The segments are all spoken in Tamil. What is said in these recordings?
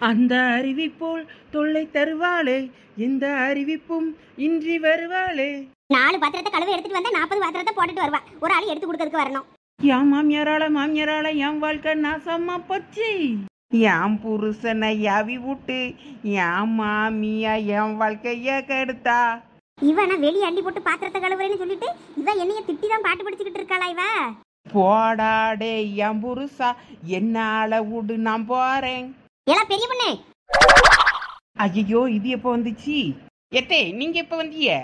அந்த அறிவிப்போல் தொல்லை தருவாளே, இந்த அறிவிப்பும் இன்றி வருவாளே. 4 பாத்திரத்தை கழுவி எடுத்துட்டு வந்தா 40 பாத்திரத்தை போட்டுட்டு வருவா. ஒரு ஆள் எடுத்து கொடுக்கறதுக்கு வரணும். என் மாமியாரால என் வாழ்க்கை நாசமா போச்சு. என் புருஷனை யாவி விட்டு என் மாமியா என் வாழ்க்கைய கெடுத்தா. இவனை வெளியே அள்ளி போட்டு பாத்திரத்தை கழுவுறேன்னு சொல்லிட்டு இவ என்னைய திட்டி தான் பாட்டு படிச்சுக்கிட்டு இருக்காளா இவ. போடாடே என் புருஷா, என்னால விடு, நான் போறேன். எல்லாம் பெரிய பொண்ணு. ஐயோ, இது எப்ப வந்துச்சு? எத்தே, நீங்க எப்ப வந்தீங்க?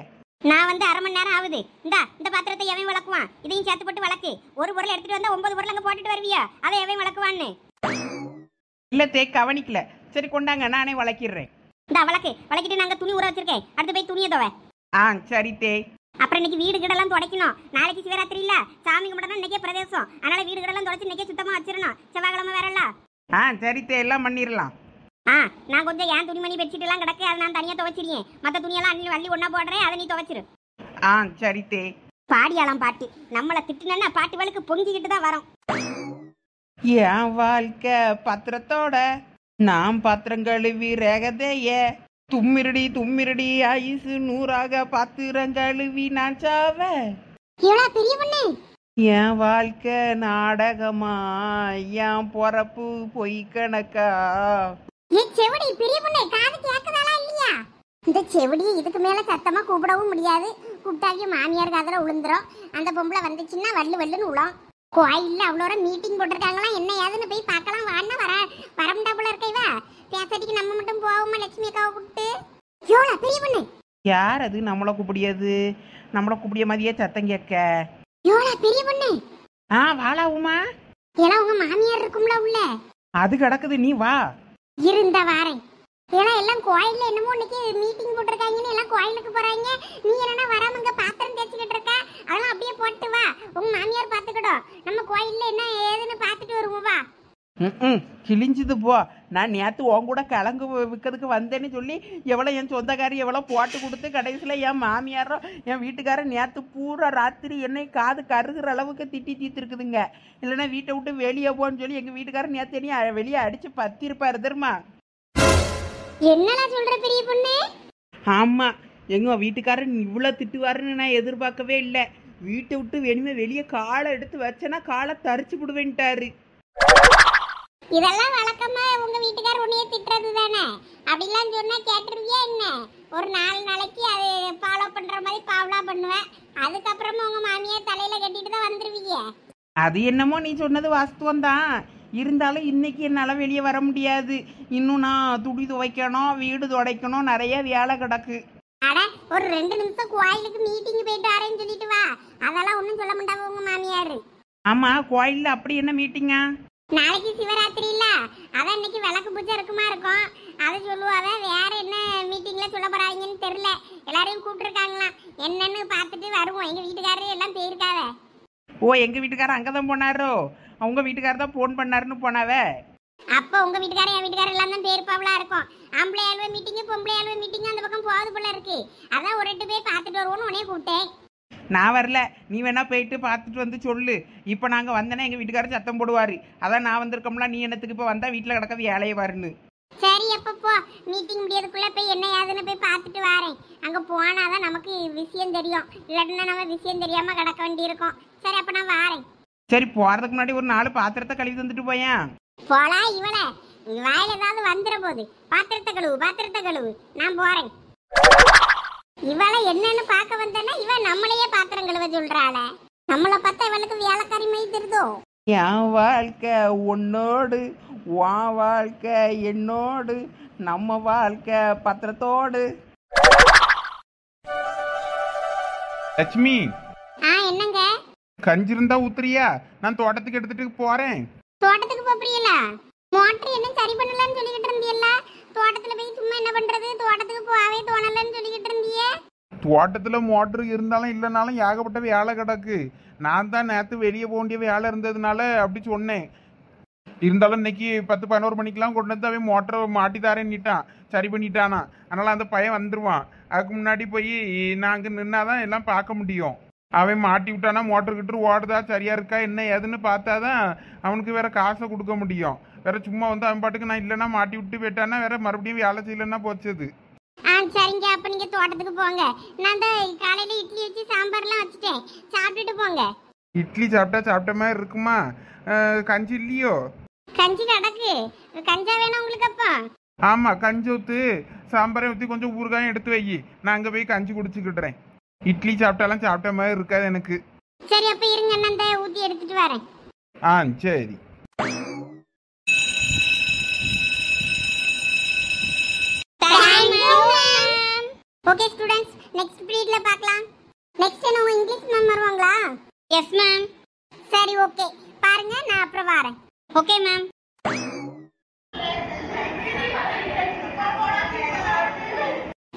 நான் வந்து அரை மணி நேரம் ஆகுது. இந்த பாத்திரத்தை எவன் வளக்குவான்? இதையும் சேர்த்து போட்டு வளக்கு. ஒரு பொருள் எடுத்துட்டு வந்தா 9 பொருள் அங்க போட்டுட்டு வருவியா? அதை எவன் வளக்குவான்னு? இல்ல தே, கவனிக்கல. சரி கொண்டாங்க, நானே வளக்கிடுறேன். இந்த வளக்கிட்டு நாங்க துணி ஊற வச்சிருக்கேன். அடுத்து போய் துணியை துவை. சரி தே. அப்புறம் இன்னைக்கு வீடு கிடலாம் துடைக்கணும். நாளைக்கு சிவராத்திரி இல்ல, சாமி கும்பிடணும். இன்னைக்கே பிரதேசம், அதனால வீடு கிடலாம் துடைச்சு இன்னைக்கே சுத்தமா வச்சிடணும். செவ்வாய்க்கிழமை வேறல்ல. சரி தே, எல்லாம் பண்ணிடலாம். நான் கொஞ்சம் என் துணிமணி பெட்ஷீட் எல்லாம் கிடக்கு, அதை நான் தனியா துவைச்சிருக்கேன். மற்ற துணியெல்லாம் அள்ளி ஒண்ணா போடுறேன், அதை நீ துவைச்சிரு. சரி தே. பாடியாலாம் பாட்டு, நம்மளை திட்டுனா பாட்டு வழுக்கு பொங்கிக்கிட்டு தான் வரும். என் வாழ்க்கை பத்திரத்தோட நான் பாத்திரம் கழுவி ரேகதைய. தும்மிரடி ஐசு 100 பாத்திரம் கழுவி நான் சாவ. பெரிய பொண்ணு. என் வாழ்க்கை நாடகமா, என் பொறப்பு பொய் கணக்கா. செவடி பெரிய பொண்ணு, காது கேட்கதாளா இல்லையா? இந்த செவடி இதுக்கு மேல சத்தமா கூப்பிடவும் முடியாது. கூப்பிட்டாக்கி மாமியார் காதுல உளுந்துரும். அந்த பொம்பளை வந்துச்சுன்னா வள்ளுன்னு உளம். கோயில்ல அவ்வளோ மீட்டிங் போட்டிருக்காங்களா, என்ன ஏதுன்னு போய் பார்க்கலாம். வாண்ணா வரமுண்டா போல இருக்கைவா. பேசாட்டிக்கு நம்ம மட்டும் போவோமா லட்சுமி அக்காவை கூப்பிட்டு. பெரிய பொண்ணு. யார் அது? நம்மளை கூப்பிடியாது. நம்மளை கூப்பிடிய மாதிரியே சத்தம் கேட்க. பெரிய பொண்ணு. வாழா உமா. ஏன்னா உங்க மாமியார் இருக்கும்ல உள்ள. அது கிடக்குது, நீ வா. இருந்த வாரேன். ஏன்னா எல்லாம் கோயில்ல என்னமோ இன்னைக்கு மீட்டிங் போட்டிருக்காங்கன்னு எல்லாம் கோயிலுக்கு போறாங்க. நீ என்னன்னா வராம இங்க பாத்திரம் தேய்ச்சிக்கிட்டு இருக்க. அதெல்லாம் அப்படியே போட்டு வா, உங்க மாமியார் பாத்துக்கிடும். நம்ம கோயில்ல என்ன ஏதுன்னு பாத்துட்டு வருவோம். வா. கிழிஞ்சது போ. நான் நேற்று உன் கூட கிழங்கு விற்கிறதுக்கு வந்தேன்னு சொல்லி எவ்வளோ என் சொந்தக்காரி எவ்வளோ போட்டு கொடுத்து கடைசியில் என் மாமியாரோ என் வீட்டுக்காரன் நேற்று பூரா ராத்திரி என்னை காது கருகிற அளவுக்கு திட்டி தீர்த்துருக்குதுங்க. இல்லைன்னா வீட்டை விட்டு வெளியே போன்னு சொல்லி எங்கள் வீட்டுக்காரன் நேற்று என்னைய வெளியே அடித்து பத்திருப்பாரு தெரியுமா? என்னடா சொல்ற பெரிய பொண்ணு? ஆமாம், எங்கள் வீட்டுக்காரன் இவ்வளோ திட்டுவாருன்னு நான் எதிர்பார்க்கவே இல்லை. வீட்டை விட்டு வேணுமே வெளியே காலை எடுத்து வச்சேன்னா காலை தரிச்சு விடுவேன்ட்டாரு. இதெல்லாம் வழக்கமா உங்க வீட்டுக்காரர் உன்னைய திட்டுறது தானே? அப்படிலாம் சொன்னா கேட்டுருவியா என்ன? ஒரு 4 நாளைக்கு அது ஃபாலோ பண்ற மாதிரி பாவலா பண்ணுவேன். அதுக்கப்புறமா உங்க மாமியார் தலையில கட்டிட்டு தான் வந்துருவீங்க. அது என்னமோ நீ சொன்னது வாஸ்தவம் தான். இருந்தாலும் இன்னைக்கு என்னால் வெளியே வர முடியாது. இன்னும் நான் துணி துவைக்கணும், வீடு துடைக்கணும், நிறைய வேலை கிடக்கு. அட ஒரு 2 நிமிஷம் கோயிலுக்கு மீட்டிங் போயிட்டு வரேன்னு சொல்லிட்டு வா. அதெல்லாம் ஒன்றும் சொல்ல மாட்டாங்க உங்க மாமியார். ஆமாம், கோயிலில் அப்படி என்ன மீட்டிங்கா? நாளைக்கு சிவராத்திரி இல்ல, அதான் இன்னைக்கு விளக்கு பூஜை இருக்குமா இருக்கும். அதை சொல்லுவாங்க. வேற என்ன மீட்டிங்ல சொல்ல போறாங்கன்னு தெரியல. எல்லாரையும் கூப்பிட்டுருக்காங்களாம். என்னன்னு பார்த்துட்டு வருவோம். எங்க வீட்டுக்காரரு எல்லாம் போயிருக்காவ. எங்கள் வீட்டுக்காரர் அங்கே தான் போனாரோ? அவங்க வீட்டுக்காரர் தான் ஃபோன் பண்ணாருன்னு போனாவே. அப்போ உங்க வீட்டுக்காரர் என் வீட்டுக்காரர் எல்லாம் தான் பேருப்பாவலா இருக்கும். ஆம்பளை ஆழ்வை மீட்டிங்கு பொம்பளை ஆழ்வை மீட்டிங்கு அந்த பக்கம் போகுது போல இருக்கு. அதான் ஒரு 8 போய் பார்த்துட்டு வருவோம்னு உடனே கூப்பிட்டேன். நான் வரல, நீ வேணா போயிட்டு பார்த்துட்டு வந்து சொல்லு. இப்போ நாங்கள் வந்தேன்னா எங்கள் வீட்டுக்காரர் சத்தம் போடுவார். அதான் நான் வந்திருக்கோம்ல, நீ என்னத்துக்கு இப்போ வந்தால் வீட்டில் கிடக்க வேலையை வருன்னு. சரி, அப்பப்போ மீட்டிங் முடியறதுக்குள்ள போய் என்ன ஏதுன்னு போய் பார்த்துட்டு வரேன். அங்கே போனாதான் நமக்கு விஷயம் தெரியும். இல்லாட்டினா நம்ம விஷயம் தெரியாம கிடக்க வேண்டியிருக்கோம். சரி, அப்போ நான் வரேன். சரி, போகிறதுக்கு முன்னாடி ஒரு 4 பாத்திரத்தை கழுவி தந்துட்டு போயேன். போலா இவளை, வாயில ஏதாவது வந்துட போகுது. பாத்திரத்தை கழுவு நான் போறேன். இவளை என்னன்னு பார்க்க வந்தேன்னா இவன் நம்மளையே பாத்திரம் கழுவ சொல்றாள. நம்மளை பார்த்தா இவளுக்கு வேலைக்காரி மாதிரி தெரியுதோ. என் வாழ்க்கை உன்னோடு, உன் வாழ்க்கை என்னோடு, நம்ம வாழ்க்கை பத்திரத்தோடு. லட்சுமி, என்னங்க? கஞ்சி இருந்தா ஊத்துறியா? நான் தோட்டத்துக்கு எடுத்துட்டு போறேன். தோட்டத்துக்கு போறீங்களா? மோட்டர் என்ன சரி பண்ணலன்னு சொல்லிக்கிட்டு இருந்தியல்ல. தோட்டத்துல போய் சும்மா என்ன பண்றது? தோட்டத்துக்கு போவே தோணலன்னு சொல்லிக்கிட்டு இருந்தியே. தோட்டத்தில் மோட்ரு இருந்தாலும் இல்லைனாலும் ஏகப்பட்ட வேலை கிடக்கு. நான் தான் நேற்று வெளியே போக வேண்டிய வேலை இருந்ததுனால அப்படி சொன்னேன். இருந்தாலும் இன்னைக்கு 10-11 மணிக்கெலாம் கொண்டு வந்து அவன் மோட்டரை மாட்டி தாரேன்னுட்டான், சரி பண்ணிட்டானா. அதனால் அந்த பையன் வந்துடுவான். அதுக்கு முன்னாடி போய் நான் அங்கே நின்னாதான் எல்லாம் பார்க்க முடியும். அவன் மாட்டி விட்டானா மோட்டர் கிட்ட ஓடுதா சரியா இருக்கா என்ன ஏதுன்னு பார்த்தா தான் அவனுக்கு வேற காசை கொடுக்க முடியும். வேற சும்மா வந்து அவன் பாட்டுக்கு நான் இல்லைன்னா மாட்டி விட்டு போயிட்டான்னா வேற மறுபடியும் வேலை செய்யலன்னா போச்சது. சரிங்க, அப்ப நீங்க தோட்டத்துக்கு போங்க. நான் காலையில இட்லி வச்சு சாம்பார்லாம் வச்சுட்டேன், சாப்பிட்டுட்டு போங்க. இட்லி சாப்பிட்ட மாதிரி இருக்குமா? கஞ்சி இல்லையோ? கஞ்சி கிடக்கு, கஞ்சா வேணும் உங்களுக்கு அப்பா? ஆமா, கஞ்சி ஊத்து, சாம்பாரை ஊற்றி கொஞ்சம் ஊறுகாயும் எடுத்து வை, நான் அங்கே போய் கஞ்சி குடிச்சுக்கிட்டுறேன். இட்லி சாப்பிட்டாலும் சாப்பிட்ட மாதிரி இருக்காது எனக்கு. சரி, அப்ப இருங்க, நான் ஊத்தி எடுத்துட்டு வரேன். சரி. ஓகே ஸ்டூடண்ட்ஸ், நெக்ஸ்ட் பீரியட்ல பார்க்கலாம். நெக்ஸ்ட் என்ன உங்க இங்கிலீஷ் மேம் வருவாங்களா? Yes ma'am. சரி, ஓகே, பாருங்க, நான் அப்புறம் வரேன். Okay ma'am.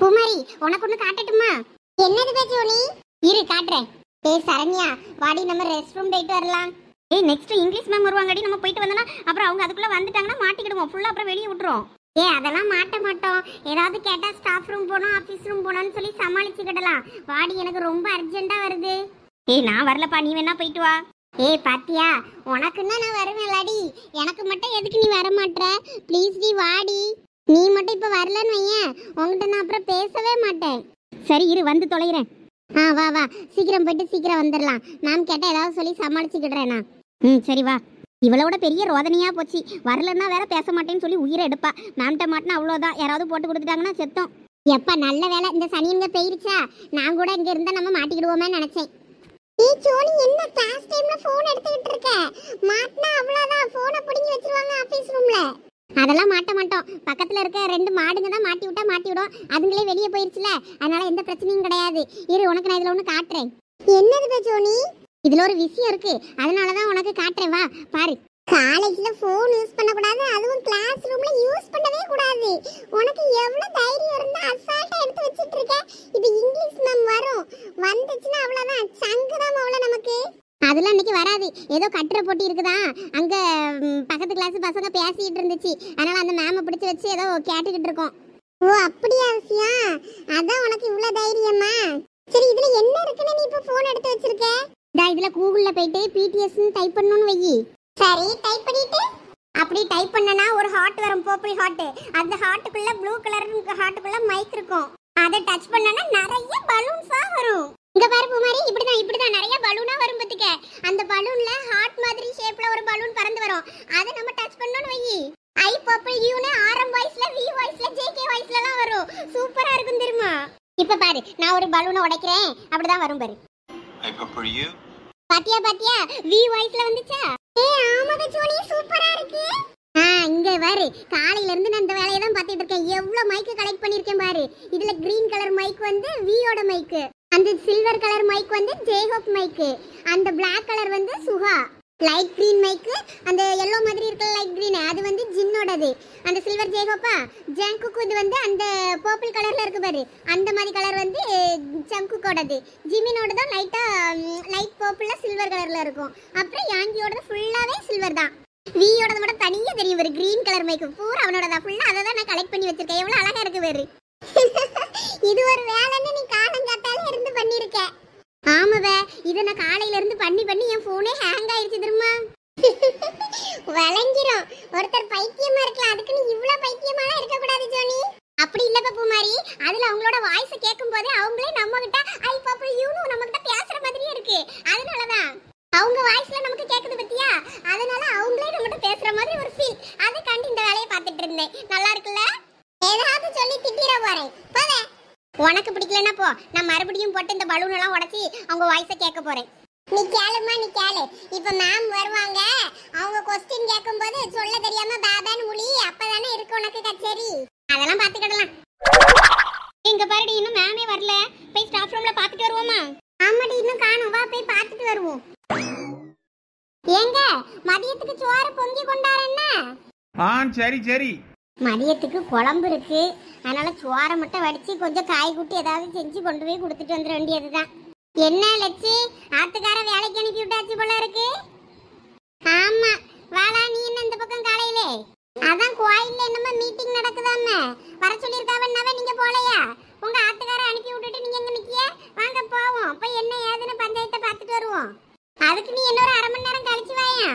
குமாரி, உனக்கு ஒண்ணு காட்டட்டுமா? என்னது பேச்சோனி? இரு காட்டுறேன். ஏய் சரண்யா, வாடி நம்ம ரெஸ்ட் ரூம் போயிட்டு வரலாம். நெக்ஸ்ட் இங்கிலீஷ் மேம் வருவாங்கடி, நம்ம போயிட்டு வந்தோம்னா அப்புறம் அவங்க அதுக்குள்ள வந்துட்டாங்கன்னா மாட்டிக்கிடுவோம், ஃபுல்லா அப்புறம் வெளியே விட்டுருவோம். அதெல்லாம் மாட்ட மாட்டோம். ஏதாவது கேட்டா ஸ்டாஃப் ரூம் போனோம், ஆபீஸ் ரூம் போனோம்னு சொல்லி சமாளிச்சுக்கிடலாம். வாடி, எனக்கு ரொம்ப அர்ஜென்ட்டா வருது. நான் வரலப்பா, நீ வேணா போயிட்டு வா. பாத்தியா, உனக்குன்னா நான் வருவேன்லாடி, எனக்கு மட்டும் எதுக்கு நீ வர மாட்ற? ப்ளீஸ் டி வாடி. நீ மட்டும் இப்ப வரலன்னு வையேன், உங்ககிட்ட நான் அப்புறம் பேசவே மாட்டேன். சரி இரு, வந்து தொலைகிறேன். வா வா, சீக்கிரம் போயிட்டு சீக்கிரம் வந்துடலாம். மேம் கேட்டா ஏதாவது சொல்லி சமாளிச்சுக்கிடுறேன் நான். சரி வா. இவளோட பெரிய ரோதனையா போச்சு, வரலன்னா வேற பேச மாட்டேன்னு சொல்லி உயிரை எடுப்பா. மேம்கிட்ட மாட்டினா அவ்வளோதான், யாராவது போட்டு கொடுத்துட்டாங்கன்னா செத்தோம். எப்பா நல்ல வேலை இந்த சனியங்க போயிருச்சா, நான் கூட இங்க இருந்தா நம்ம மாட்டிக்கிடுவோமே நினைச்சேன். சோனி, என்ன கிளாஸ் டைம்ல போன் எடுத்துக்கிட்டு இருக்க? மாட்டினா அவ்வளோதான், போனை பிடிங்கி வச்சிருவாங்க ஆபீஸ் ரூம்ல. அதெல்லாம் மாட்ட மாட்டோம், பக்கத்துல இருக்க 2 மாடுங்க தான் மாட்டி விடும். அதுங்களே வெளியே போயிருச்சுல, அதனால எந்த பிரச்சனையும் கிடையாது. இரு, உனக்கு நான் இதுல ஒண்ணு காட்டுறேன். என்னது சோனி? இதுல ஒரு விஷயம் இருக்கு, அதனாலதான் உனக்கு காட்டுறேன், வா பாரு. காலேஜ்ல போன் யூஸ் பண்ண கூடாது, அதுவும் கிளாஸ் ரூம்ல யூஸ் பண்ணவே கூடாது. உனக்கு எவ்வளவு தைரியம் இருந்தா அசால்ட்டா எடுத்து வச்சிட்டு இருக்க? இது இங்கிலீஷ் மேம் வரும், வந்துச்சுன்னா அவ்வளவுதான், சங்குதான் மவள நமக்கு. அதெல்லாம் இன்னைக்கு வராது, ஏதோ கட்டுற போட்டி இருக்குதா அங்க, பக்கத்து கிளாஸ் பசங்க பேசிட்டு இருந்துச்சு, அதனால அந்த மேம பிடிச்சு வச்சு ஏதோ கேட்டுக்கிட்டு இருக்கோம். ஓ அப்படியா விஷயம், அதான் உனக்கு இவ்வளவு தைரியமா? சரி, இதுல என்ன இருக்குன்னு நீ இப்ப போன் எடுத்து வச்சிருக்க? இதுல கூகுள்ல போயிட்டு பிடிஎஸ் டைப் பண்ணணும்னு வை. சரி, டைப் பண்ணிட்டு அப்படி டைப் பண்ணனா ஒரு ஹார்ட் வரும், பர்பிள் ஹார்ட். அந்த ஹார்ட்டுக்குள்ள ப்ளூ கலர் ஹார்ட்டுக்குள்ள மைக் இருக்கும். அதை டச் பண்ணனா நிறைய பலூன்ஸா வரும். இங்க பாரு பூமாரி, இப்படிதான் நிறைய பலூனா வரும் பத்துக்க. அந்த பலூன்ல ஹார்ட் மாதிரி ஷேப்ல ஒரு பலூன் பறந்து வரும். அதை நம்ம டச் பண்ணனும் வை. ஐ பர்பிள் யூன்னு ஆரம் வாய்ஸ்ல, வி வாய்ஸ்ல, ஜேகே வாய்ஸ்ல எல்லாம் வரும். சூப்பரா இருக்கும் தெரியுமா? இப்ப பாரு, நான் ஒரு பலூனை உடைக்கிறேன், அப்படிதான் வரும் பாரு. ஐ பர்பிள் யூ. பாத்தியா வி வாய்ஸ்ல வந்துச்சா? ஆமாங்க சோனி, சூப்பரா இருக்கு. இங்க பாரு, காலையில இருந்து நான் இந்த வேலையை தான் பார்த்துட்டு இருக்கேன். எவ்வளவு மைக் கலெக்ட் பண்ணிருக்கேன் பாரு. இதுல கிரீன் கலர் மைக் வந்து வியோட மைக், அந்த சில்வர் கலர் மைக் வந்து ஜேஹோப் மைக், அந்த பிளாக் கலர் வந்து சுஹா, லைட் கிரீன் மைக், அந்த yellow மாதிரி இருக்கிற லைட் கிரீன் அது வந்து ஜின்னோடது, அந்த சில்வர் ஜேஹோப்பா ஜங்குக்கு, இது வந்து அந்த பர்பிள் கலர்ல இருக்கு பாரு, அந்த மாதிரி கலர் வந்து ஜங்குக்கோடது, ஜிமினோட தான் லைட் பர்பிள்ல சில்வர் கலர்ல இருக்கும். அப்புறம் யாங்கியோட ஃபுல்லாவே சில்வர் தான். வியோட மட்டும் தனியா தெரியும் பாரு, கிரீன் கலர் மைக் பூரா அவனோட தான், ஃபுல்லா அதை தான் நான் கலெக்ட் பண்ணி வச்சிருக்கேன். எவ்வளவு அழகா இருக்கு பாரு. இது ஒரு வேலைன்னு நீ காலங்காத்தால இருந்து பண்ணிருக்க. ஆமாவே, இத நான் காலையில இருந்து பண்ணி என் போனே ஹேங் ஆயிருச்சு தெரியுமா? வளைஞ்சிரும். ஒருத்தர் பைத்தியமா இருக்கலாம், அதுக்கு நீ இவ்வளவு பைத்தியமாலாம் இருக்க கூடாது ஜோனி. அப்படி இல்ல பூமாரி, அதுல அவங்களோட வாய்ஸ் கேட்கும் போதே அவங்களே நம்ம கிட்ட ஐ பர்பிள் யூன்னு நம்ம கிட்ட பேசுற மாதிரியே இருக்கு. அதனாலதான் அவங்க வாய்ஸ்ல நமக்கு கேக்குது பத்தியா, அதனால அவங்களே நம்ம கிட்ட பேசுற மாதிரி ஒரு ஃபீல். அதுக்காண்டி இந்த வேலையை பார்த்துட்டு இருந்தேன். நல்லா இருக்குல்ல? ஏதாவது சொல்லி திட்டிர போறேன், போவே. உனக்கு பிடிக்கலன்னா போ, நான் மறுபடியும் போட்டு இந்த பலூன் எல்லாம் உடைச்சி அவங்க வாய்ஸை கேட்க போறேன். நீ கேளுமா, நீ கேளு. இப்ப மேம் வருவாங்க, அவங்க கொஸ்டின் கேட்கும்போது சொல்ல தெரியாம பாபான்னு முழி, அப்பதானே இருக்கு உனக்கு கச்சேரி. அதெல்லாம் பாத்துக்கிடலாம். இங்க பாருடி, இன்னும் மேமே வரல, போய் ஸ்டாஃப் ரூம்ல பாத்துட்டு வருவோமா? ஆமாடி, இன்னும் காணோம், வா போய் பாத்துட்டு வருவோம். ஏங்க, மதியத்துக்கு சோறு பொங்கி கொண்டாரன்னா? சரி. மதியத்துக்கு குழம்பு இருக்கு, அதனால சோறை மட்டும் வடிச்சு கொஞ்சம் காய் கூட்டி ஏதாவது செஞ்சு கொண்டு போய் கொடுத்துட்டு வந்துட வேண்டியதுதான். என்ன லட்சி, ஆத்துக்கார வேலைக்கு அனுப்பி விட்டாச்சு போல இருக்கு. ஆமா, வாடா, நீ என்ன இந்த பக்கம் காலையிலே? அதான் கோயில்ல என்னமோ மீட்டிங் நடக்குதாமே, வர சொல்லிருக்காவன்னாவே நீங்க போலையா? உங்க ஆத்துக்கார அனுப்பி விட்டுட்டு நீங்க எங்க நிக்கிய? வாங்க போவோம், போய் என்ன ஏதுன்னு பஞ்சாயத்தை பார்த்துட்டு வருவோம். அதுக்கு நீ இன்னொரு 1/2 மணி நேரம் கழிச்சு வாயா.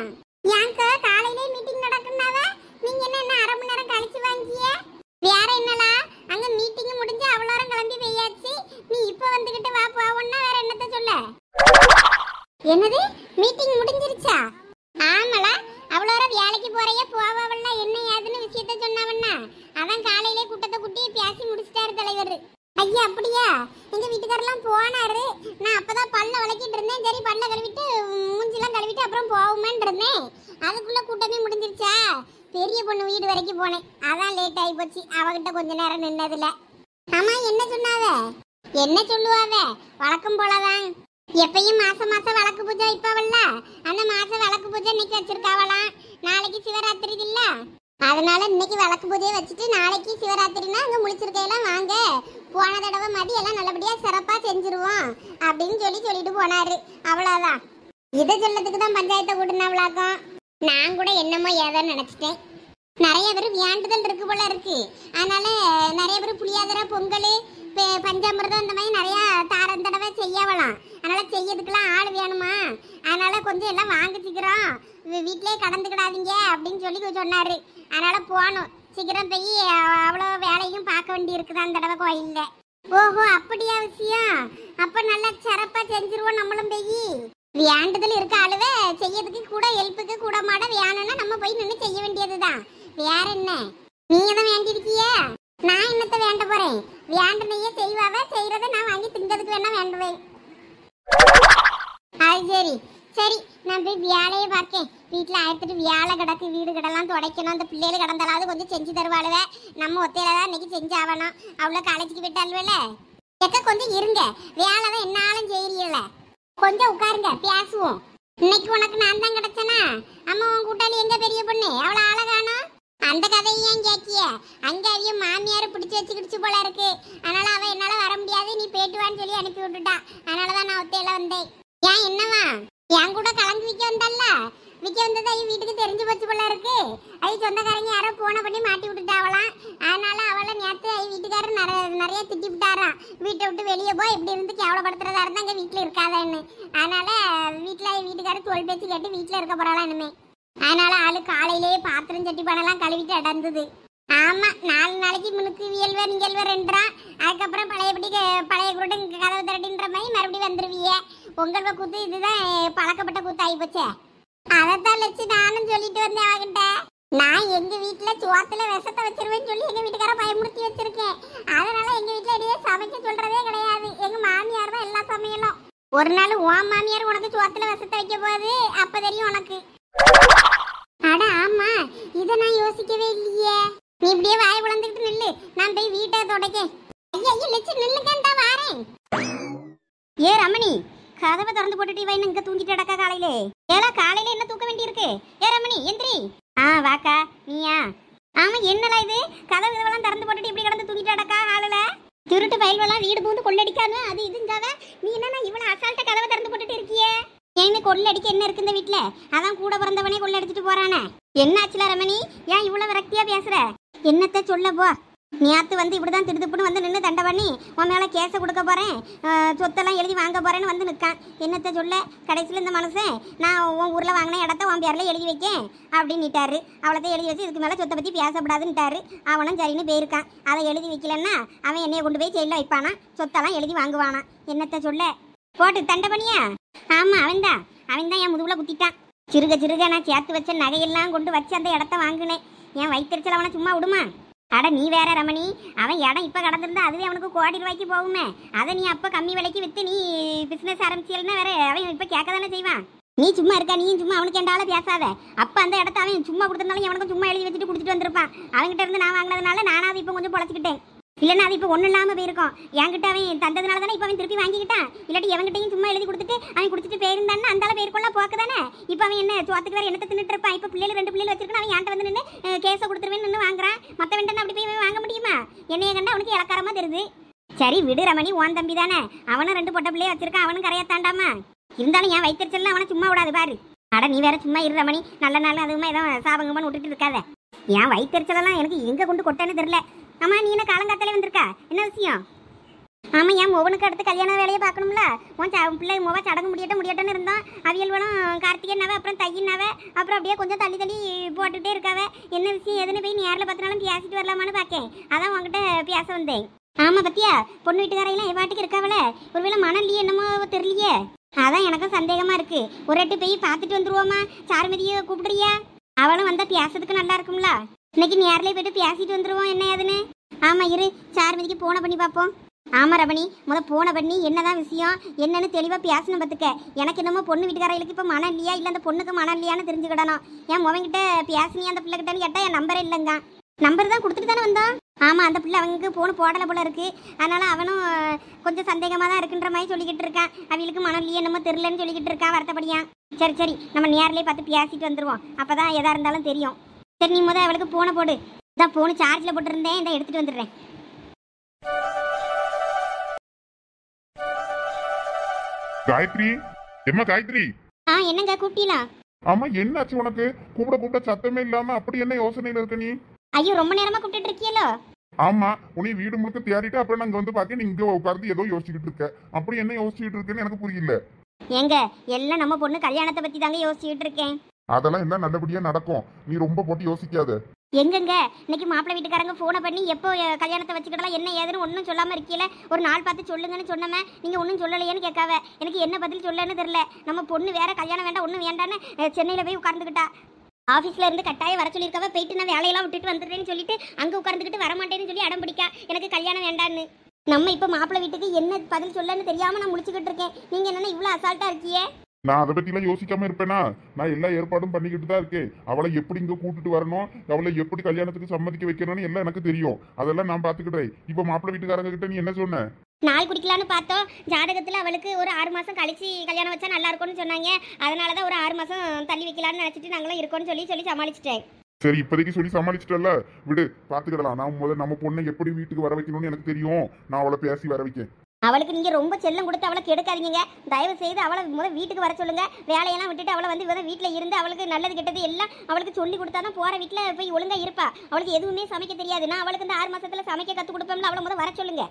ஏங்க காலையிலே மீட்டிங் நடக்குன்னாவே அதுக்குள்ள கூட்டமே முடிஞ்சிருச்சா? பெரிய பொண்ணு வீடு வரைக்கும் போனேன், அதான் லேட் ஆகி போச்சு. அவகிட்ட கொஞ்ச நேரம் நின்னதுல. ஆமா, என்ன சொன்னாவ? என்ன சொல்லுவாவ? வழக்கம் போலதான். எப்பயும் மாசம் மாசம் விளக்கு பூஜை வைப்பாவல்ல, அந்த மாசம் விளக்கு பூஜை இன்னைக்கு வச்சிருக்காவலாம். நாளைக்கு சிவராத்திரி இல்ல, அதனால இன்னைக்கு விளக்கு பூஜையை வச்சுட்டு நாளைக்கு சிவராத்திரினா அங்க முழிச்சிருக்கையெல்லாம் வாங்க, போன தடவை மாதிரி எல்லாம் நல்லபடியா சிறப்பா செஞ்சிருவோம் அப்படின்னு சொல்லிட்டு போனாரு. அவ்வளவுதான். இதை சொல்லத்துக்கு தான் பஞ்சாயத்தை கூட்டினாவளாக்கும். நான் கூட என்னமோ ஏதோ நினைச்சிட்டேன். நிறைய பேர் வேண்டுதல் இருக்கு போல இருக்கு. அதனால நிறைய பேர் புளியாதர பொங்கல் பஞ்சாமிர்தம் இந்த மாதிரி நிறைய தடவை செய்யவலாம். அதனால செய்யறதுக்கெல்லாம் ஆள் வேணுமா, அதனால கொஞ்சம் எல்லாம் வாங்க சீக்கிரம் வீட்டிலே கடந்துக்கிடாதீங்க அப்படின்னு சொல்லி சொன்னாரு. அதனால போகணும் சீக்கிரம் போய் அவ்வளோ வேலையும் பார்க்க வேண்டி இருக்குது அந்த தடவை கோயில்ல. ஓஹோ, அப்படியா விஷயம்? அப்ப நல்லா சிறப்பா செஞ்சிருவோம் நம்மளும். போய் வேண்டுதல் இருக்க ஆளுவே செய்யறதுக்கு கூட ஹெல்ப்புக்கு கூட மாட வேணும்னா நம்ம போய் நின்று செய்ய வேண்டியதுதான். வேற என்ன, நீங்க தான் வேண்டியிருக்கிய, நான் என்னத்த வேண்ட போறேன்? வேண்டனையே செய்வாவ, செய்யறத நான் வாங்கி திங்கிறதுக்கு வேணா வேண்டுவேன். அது சரி சரி, நான் போய் வேலையை பார்க்கேன். வீட்டில் ஆயிரத்துட்டு வேலை கிடக்கு, வீடு கிடலாம் துடைக்கணும். அந்த பிள்ளைகள் கிடந்தாலாவது கொஞ்சம் செஞ்சு தருவாளுவே. நம்ம ஒத்தையில தான் இன்னைக்கு செஞ்சாகணும். அவ்வளோ காலேஜுக்கு விட்டாள்வேல. எக்க கொஞ்சம் இருங்க, வேலை தான் என்னாலும் செய்யல. கொஞ்சம் உட்காருங்க, பேசுவோம். இன்னைக்கு உனக்கு நான் தான் கிடைச்சனா? அம்மா உன் கூட்டாளி எங்க பெரிய பொண்ணு, அவ்வளோ அழகானோ? அந்த கதையை ஏன் கேட்கிய? அங்க அவிய மாமியார் பிடிச்சி வச்சுக்கிடுச்சு போல இருக்கு. அதனால அவ என்னால வர முடியாது, நீ போயிட்டுவான்னு சொல்லி அனுப்பி விட்டுட்டா. அதனாலதான் நான் ஒத்தையில வந்தேன். ஏன் என்னவா? என் கூட கலந்து விற்க வந்தல்ல, விற்க வந்தது அவ வீட்டுக்கு தெரிஞ்சு போச்சு போல இருக்கு. அவ சொந்தக்காரங்க யாரோ போன பண்ணி மாட்டி விட்டுட்டாவலாம். அதனால அவளை நேற்று அவ வீட்டுக்காரர் நிறைய திட்டி விட்டாராம். வீட்டை விட்டு வெளியே போய் இப்படி இருந்து கேவலப்படுத்துறதா இருந்தா அங்க வீட்டுல இருக்காதன்னு. அதனால வீட்டுக்காரர் தோல் பேச்சு கேட்டு வீட்டுல இருக்க போறாளாம் இனிமே. அதனால ஆளு காலையிலேயே பாத்திரம் சட்டி பண்ணலாம் கழுவிட்டு அடர்ந்தது. ஆமா, 4 நாளைக்கு முன்னுக்கு வியல்வே நீங்கல்வே 2 அதுக்கப்புறம் பழைய குருடன் கதவு திரட்டின்ற மாதிரி மறுபடியும் வந்துருவிய. உங்கள கூத்து இதுதான் பழக்கப்பட்ட கூத்து ஆகி போச்சே. அதைத்தான் லட்சி நானும் சொல்லிட்டு வந்தேன் அவகிட்ட. நான் எங்க வீட்டுல சோத்துல விஷத்தை வச்சிருவேன்னு சொல்லி எங்க வீட்டுக்கார பயமுறுத்தி வச்சிருக்கேன். அதனால எங்க வீட்டுல இடையே சமைக்க சொல்றதே கிடையாது. எங்க மாமியார் தான் எல்லா சமையலும். ஒரு நாள் உன் மாமியார் உனக்கு சோத்துல விஷத்தை வைக்க போகுது, அப்ப தெரியும் உனக்கு. அட ஆமா, இத நான் யோசிக்கவே இல்லையே. நீ இப்படியே வாய் வளர்ந்துக்கிட்டு நில்லு, நான் போய் வீட்டை தொடக்க. ஐயா லட்சி நில்லுக்கண்டா வாரேன். ஏ ரமணி, கதவை திறந்து போட்டுட்டு வை, இங்க தூங்கிட்டு அடக்கா காலையிலே. ஏலா காலையில என்ன தூக்க வேண்டி இருக்கு? ஏ ரமணி எந்திரி. வாக்கா நீயா? ஆமா, என்னலா இது? கதவு இதெல்லாம் திறந்து போட்டுட்டு இப்படி கிடந்து தூங்கிட்டு அடக்கா காலையில? திருட்டு பயல்வெல்லாம் வீடு பூந்து கொள்ளடிக்காது அது இதுங்காத. நீ என்னன்னா இவ்வளவு அசால்ட்டா கதவை திறந்து போட்டுட்டு இருக்கியே? ஏன்னு கொள்ளடிக்க என்ன இருக்கு இந்த வீட்டுல? அதான் கூட பிறந்தவனே கொள்ளடிச்சிட்டு போறானே. என்ன ஆச்சுல ரமணி, ஏன் இவ்வளவு விரக்தியா பேசுற? என்னத்த சொல்ல போ. நேற்று வந்து இப்படிதான் திடுப்புன்னு வந்து நின்று தண்டை பண்ணி உன் மேலே கேஸை கொடுக்க போகிறேன், சொத்தெல்லாம் எழுதி வாங்க போகிறேன்னு வந்து நிற்கான். என்னத்தை சொல்ல, கடைசியில் இந்த மனுஷன் நான் உன் ஊரில் வாங்கின இடத்த உன் பேரில் எழுதி வைக்கேன் அப்படின்னுட்டாரு. அவ்வளோத்தையும் எழுதி வச்சு இதுக்கு மேலே சொத்தை பற்றி பேசப்படாதுன்னுட்டாரு. அவனும் சரின்னு போயிருக்கான். அதை எழுதி வைக்கலன்னா அவன் என்னையை கொண்டு போய் ஜெயிலில் வைப்பானா, சொத்தெல்லாம் எழுதி வாங்குவானா. என்னத்தை சொல்ல, போட்டு தண்டை பண்ணியா? ஆமாம், அவன் தான் என் முதுகுல குத்திட்டான். சிறுக நான் சேர்த்து வச்ச நகையெல்லாம் கொண்டு வச்சு அந்த இடத்த வாங்கினேன். என் வயிற்றுச்சல் அவனை சும்மா விடுமா? அட நீ வேற ரமணி, அவன் இடம் இப்போ கடந்திருந்தா அதுவே அவனுக்கு கோடி ரூபாய்க்கு போகுமே. அதை நீ அப்போ கம்மி விலைக்கு விற்று நீ பிஸ்னஸ் ஆரம்பிச்சியல்னா வேற அவன் இப்போ கேட்க தானே செய்வான். நீ சும்மா இருக்கா? நீயும் சும்மா அவனுக்கு எண்டால பேசாத. அப்போ அந்த இடத்த அவன் சும்மா கொடுத்தனாலும் அவனுக்கு சும்மா எழுதி வச்சுட்டு கொடுத்துட்டு வந்திருப்பான். அவங்ககிட்ட இருந்து நான் வாங்கினதுனால நானாவது இப்போ கொஞ்சம் பொழைச்சிக்கிட்டேன். இல்லைன்னா அது இப்போ ஒன்றும் இல்லாமல் போயிருக்கும். என்கிட்ட அவன் தந்ததுனால தானே இப்போ அவன் திருப்பி வாங்கிக்கிட்டான். இல்லாட்டி எவன்கிட்டையும் சும்மா எழுதி கொடுத்துட்டு அவன் குடிச்சிட்டு போயிருந்தான்னு அந்தால பேருக்குள்ள போக்கு தானே. இப்போ அவன் என்ன சோத்துக்கு வேறு என்னத்தை தின்னுட்டு இருப்பான். இப்போ பிள்ளைகள் 2 பிள்ளைகள் வச்சிருக்கான். அவன் என்கிட்ட வந்து நின்று கேஸை கொடுத்துருவேன்னு நின்று வாங்குறான். மற்ற வேண்டாம் அப்படி போய் வாங்க முடியுமா? என்னைய கண்டா அவனுக்கு இலக்காரமா தெரியுது. சரி விடு ரமணி, உன் தம்பி தானே, அவனும் 2 பொட்ட பிள்ளைய வச்சிருக்கான். அவனும் கரையாத்தாண்டாமா. இருந்தாலும் என் வயிற்றுச்சல்ல அவனை சும்மா விடாது பாரு. அட நீ வேற சும்மா இரு ரமணி, நல்ல நாள் அதுவுமா ஏதோ சாபங்கம்னு விட்டுட்டு இருக்காத. என் வயிற்றுச்சலெல்லாம் எனக்கு எங்கே கொண்டு கொட்டேன்னு தெரியல. ஆமா, நீ என்ன காலங்காத்தாலே வந்திருக்கா? என்ன விஷயம்? ஆமா, என் மோவனுக்கு அடுத்து கல்யாண வேலையை பார்க்கணும்ல. உன் பிள்ளை மோவா சடங்கு முடியட்டும்னு இருந்தோம். அவியல்வனும் கார்த்திகனாவே அப்புறம் தையினாவே அப்புறம் அப்படியே கொஞ்சம் தள்ளி போட்டுகிட்டே இருக்காவே. என்ன விஷயம் எதுன்னு போய் நேரில் 10 நாளும் பேசிட்டு வரலாமான்னு பார்க்கேன். அதான் உங்ககிட்ட பேச வந்தேன். ஆமா பத்தியா, பொண்ணு வீட்டுக்காரையெல்லாம் எவாட்டுக்கு இருக்காவல. ஒருவேளை மணல்லையே என்னமோ தெரியலையே. அதான் எனக்கும் சந்தேகமா இருக்கு. ஒரு எட்டு போய் பார்த்துட்டு வந்துருவோமா? சாருமதியை கூப்பிடுறியா? அவளும் வந்தா பேசுறதுக்கு நல்லா இருக்கும்ல. இன்னைக்கு நேரில் போயிட்டு பேசிட்டு வந்துருவோம் என்ன ஏதுன்னு. ஆமா இரு, சாருமதிக்கு போன பண்ணி பார்ப்போம். ஆமா ரமணி, போன பண்ணி என்னதான் விஷயம் என்னன்னு தெளிவா பேசணும் பத்துக்க. எனக்கு என்னமோ பொண்ணு வீட்டுக்காரங்களுக்கு இப்ப மனம் இல்லையா இல்ல அந்த பொண்ணுக்கு மனம் இல்லையான்னு தெரிஞ்சுக்கிடணும். என் முவங்கிட்ட பேசினியா அந்த பிள்ளை கிட்டன்னு கேட்டா என் நம்பரே இல்லைங்க. நம்பர் தான் கொடுத்துட்டு தானே வந்தோம். ஆமா, அந்த பிள்ளை அவங்களுக்கு போன போடலை போல இருக்கு. அதனால அவனும் கொஞ்சம் சந்தேகமா தான் இருக்குன்ற மாதிரி சொல்லிக்கிட்டு இருக்கான். அவங்களுக்கு மனம் இல்லையே என்னமோ தெரியலன்னு சொல்லிக்கிட்டு இருக்கான் வருத்தப்படியா. சரி சரி, நம்ம நேர்லயே பார்த்து பேசிட்டு வந்துருவோம். அப்பதான் எதா இருந்தாலும் தெரியும். சரி, நீ அவளுக்கு போன போடு. இதான் போன சார்ஜ்ல போட்டுருந்தேன், இதை எடுத்துட்டு வந்துடுறேன். காயத்ரி, எம்மா காயத்ரி. என்னங்க கூப்பிட்டீங்களா? ஆமா, என்னாச்சு உனக்கு? கூப்பிட சத்தமே இல்லாம அப்படி என்ன யோசனையில இருக்க நீ? ஐயோ, ரொம்ப நேரமா கூப்பிட்டு இருக்கீங்களோ? ஆமா, உன்னை வீடு முழுக்க தேடிட்டு அப்புறம் நாங்க வந்து பாக்க நீ இங்க உட்கார்ந்து ஏதோ யோசிச்சுட்டு இருக்க. அப்படி என்ன யோசிச்சுட்டு இருக்கேன்னு எனக்கு புரியல. ஏங்க, எல்லாம் நம்ம பொண்ணு கல்யாணத்தை பத்தி தாங்க யோசிச்சுட்டு இருக்கேன். அதெல்லாம் எல்லாம் நல்லபடியா நடக்கும், நீ ரொம்ப போட்டு யோசிக்காத. எங்கங்க இன்னைக்கு மாப்பிள்ளை வீட்டுக்காரங்க போனை பண்ணி எப்போ கல்யாணத்தை வச்சுக்கிடலாம் என்ன ஏதுன்னு ஒன்றும் சொல்லாம இருக்கீல. ஒரு நாள் பார்த்து சொல்லுங்கன்னு சொன்னமே, நீங்க ஒன்றும் சொல்லலையேன்னு கேட்காவ. எனக்கு என்ன பதில் சொல்லன்னு தெரியல. நம்ம பொண்ணு வேற கல்யாணம் வேண்டாம் ஒன்றும் வேண்டான்னு சென்னையில போய் உட்கார்ந்துக்கிட்டா. ஆஃபீஸ்ல இருந்து கட்டாயம் வர சொல்லியிருக்காவ. போயிட்டு நான் வேலையெல்லாம் விட்டுட்டு வந்துடுறேன்னு சொல்லிட்டு அங்கே உட்கார்ந்துக்கிட்டு வரமாட்டேன்னு சொல்லி அடம் பிடிக்கா எனக்கு கல்யாணம் வேண்டான்னு. நம்ம இப்போ மாப்பிள்ளை வீட்டுக்கு என்ன பதில் சொல்லன்னு தெரியாம நான் முடிச்சுக்கிட்டு இருக்கேன். நீங்க என்னன்னா இவ்வளோ அசால்ட்டா இருக்கியே? நான் அதை பத்தி எல்லாம் யோசிக்காம இருப்பேனா? நான் எல்லா ஏற்பாடும் பண்ணிக்கிட்டு தான் இருக்கேன். அவளை எப்படி இங்க கூட்டிட்டு வரணும், அவளை எப்படி கல்யாணத்துக்கு சம்மதிக்க வைக்கணும்னு எல்லாம் எனக்கு தெரியும். அதெல்லாம் நான் பாத்துக்கிட்டேன். இப்ப மாப்பிள்ளை வீட்டுக்காரங்க கிட்ட நீ என்ன சொன்ன? நாள் குடிக்கலான்னு பார்த்தோம். ஜாதகத்துல அவளுக்கு ஒரு 6 மாசம் கழிச்சு கல்யாணம் வச்சா நல்லா இருக்கும்னு சொன்னாங்க. அதனாலதான் ஒரு 6 மாசம் தள்ளி வைக்கலான்னு நினைச்சிட்டு நாங்களும் இருக்கோம்னு சொல்லி சமாளிச்சிட்டேன். சரி, இப்போதைக்கு சொல்லி சமாளிச்சிட்டல, விடு, பாத்துக்கிடலாம். நான் முதல்ல நம்ம பொண்ணை எப்படி வீட்டுக்கு வர வைக்கணும்னு எனக்கு தெரியும். நான் அவளை பேசி வர வைக்கேன். அவளுக்கு நீங்க ரொம்ப செல்லம் கொடுத்து அவளை கெடுக்காதீங்க. தயவு செய்து அவளை வீட்டுக்கு வர சொல்லுங்க. வேலையெல்லாம் விட்டுட்டு அவளை வந்து வீட்டுல இருந்து அவளுக்கு நல்லது கெட்டது எல்லாம் அவளுக்கு சொல்லி கொடுத்தாதான் போற வீட்டுல போய் ஒழுங்கா இருப்பா. அவளுக்கு எதுவுமே சமைக்க தெரியாது. நான் அவளுக்கு இந்த 6 மாசத்துல சமைக்க கத்து கொடுப்போம்ல, அவளை வர சொல்லுங்க.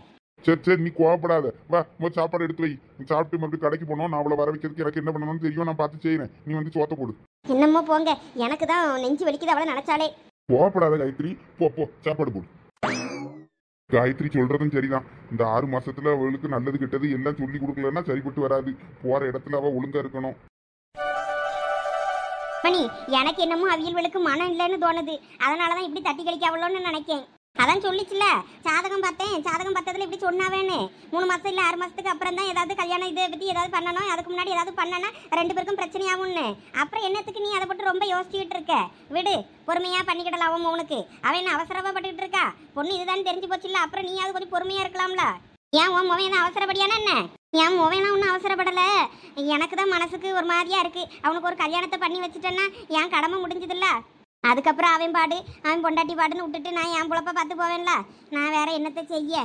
சரி, நீ கோவப்படாத. வா, சாப்பாடு எடுத்து வை. சாப்பிட்டு மறுபடியும் கடைக்கு போனோம். நான் அவளை வர வைக்கிறதுக்கு எனக்கு என்ன பண்ணணும்னு தெரியும். நான் பார்த்து செய்யறேன். நீ வந்து சோத்த போடு. என்னமோ போங்க, எனக்கு தான் நெஞ்சு வலிக்குது அவளை நினைச்சாலே. கோவப்படாத காயத்ரி, போ சாப்பாடு போடு. காயத்ரி சொல்றதும் சரிதான். இந்த 6 மாசத்துல அவளுக்கு நல்லது கெட்டது எல்லாம் சொல்லி கொடுக்கலன்னா சரிப்பட்டு வராது. போற இடத்துல அவ ஒழுங்கா இருக்கணும். மணி, எனக்கு என்னமோ அவியல்களுக்கு மனம் இல்லைன்னு தோணுது. அதனாலதான் இப்படி தட்டி கழிக்க அவளோன்னு நினைக்கேன். அதான் சொல்லிச்சுல, ஜாதகம் பார்த்தேன், ஜாதகம் பார்த்ததுல இப்படி சொன்னாவேன்னு. 3 மாசம் இல்ல 6 மாசத்துக்கு அப்புறம் தான் ஏதாவது கல்யாணம் இதை பத்தி ஏதாவது பண்ணணும். அதுக்கு முன்னாடி ஏதாவது பண்ணனா 2 பேருக்கும் பிரச்சனையாகும்னு. அப்புறம் என்னத்துக்கு நீ அதை பற்றி ரொம்ப யோசிச்சுக்கிட்டு இருக்க? விடு, பொறுமையா பண்ணிக்கிடலாம். அவன் உனக்கு அவன் என்ன அவசரப்பட்டுக்கிட்டு இருக்கா? பொண்ணு இதுதான் தெரிஞ்சு போச்சுல்ல, அப்புறம் நீ அது கொஞ்சம் பொறுமையா இருக்கலாம்ல. ஏன் உன் முவையன் என்ன அவசரப்படியானா என்ன? என் முவையனா ஒன்றும் அவசரப்படல. எனக்கு தான் மனசுக்கு ஒரு மாதிரியா இருக்கு. அவனுக்கு ஒரு கல்யாணத்தை பண்ணி வச்சுட்டேன்னா என் கடமை முடிஞ்சதில்ல. அதுக்கப்புறம் அவன் பொண்டாட்டி பாடுன்னு விட்டுட்டு நான் என் பொழப்ப பார்த்து போவேன்ல. நான் வேற என்னத்தை செய்ய?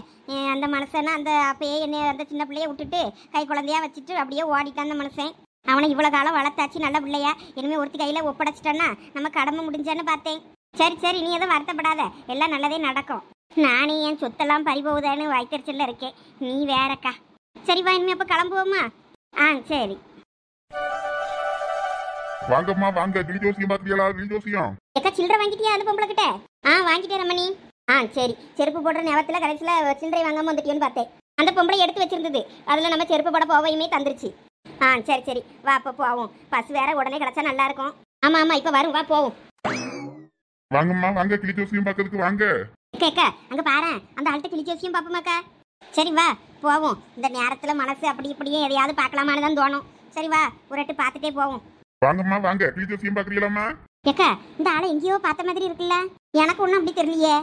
அந்த மனுஷனா அந்த அப்பயே என்ன அந்த சின்ன பிள்ளைய விட்டுட்டு கை குழந்தையா வச்சுட்டு அப்படியே ஓடிட்டான் அந்த மனுஷன். அவனை இவ்வளோ காலம் வளர்த்தாச்சு நல்ல பிள்ளையா. இனிமேல் ஒருத்தி கையில் ஒப்படைச்சிட்டான்னா நம்ம கடமை முடிஞ்சான்னு பார்த்தேன். சரி, நீ எதுவும் வருத்தப்படாத, எல்லாம் நல்லதே நடக்கும். நானே என் சொத்தெல்லாம் பறிபோகுதான்னு வைத்தறிச்சல்ல இருக்கேன். நீ வேறக்கா. சரி வா, இனிமே அப்போ கிளம்புவோமா? சரி. வாங்கம்மா வாங்க. கிளி ஜோசியம் பாக்குறீங்களா? கிளி ஜோசியம் எக்கா சில்லறை வாங்கிட்டியா அந்த பொம்பளை கிட்ட? வாங்கிட்டேன் ரமணி. சரி, செருப்பு போடுற நேரத்தில் கடைசியில் சில்லறை வாங்காம வந்துட்டியோன்னு பார்த்தேன். அந்த பொம்பளை எடுத்து வச்சிருந்தது, அதில் நம்ம செருப்பு போட போவையுமே தந்துருச்சு. சரி வா, அப்போ போவோம். பஸ் வேற உடனே கிடைச்சா நல்லா இருக்கும். ஆமா இப்போ வரும், வா போவோம். வாங்கம்மா வாங்க. கிளி ஜோசியம் பார்க்கறதுக்கு வாங்க. கேக்க அங்க பாரு, அந்த ஆள்கிட்ட கிளி ஜோசியம் பாப்போமாக்கா. சரி வா போவோம். இந்த நேரத்துல மனசு அப்படி இப்படியே எதையாவது பார்க்கலாமான்னு தான் தோணும். சரி வா, ஒரு எட்டு பார்த்துட்டே போவோம். வாங்கம்மா வாங்க. கிளி ஜோசியம் பாக்குறீங்களாம்மா? கேக்க இந்த ஆளை எங்கேயோ பார்த்த மாதிரி இருக்குல்ல? எனக்கு ஒன்றும் அப்படி தெரியலையே.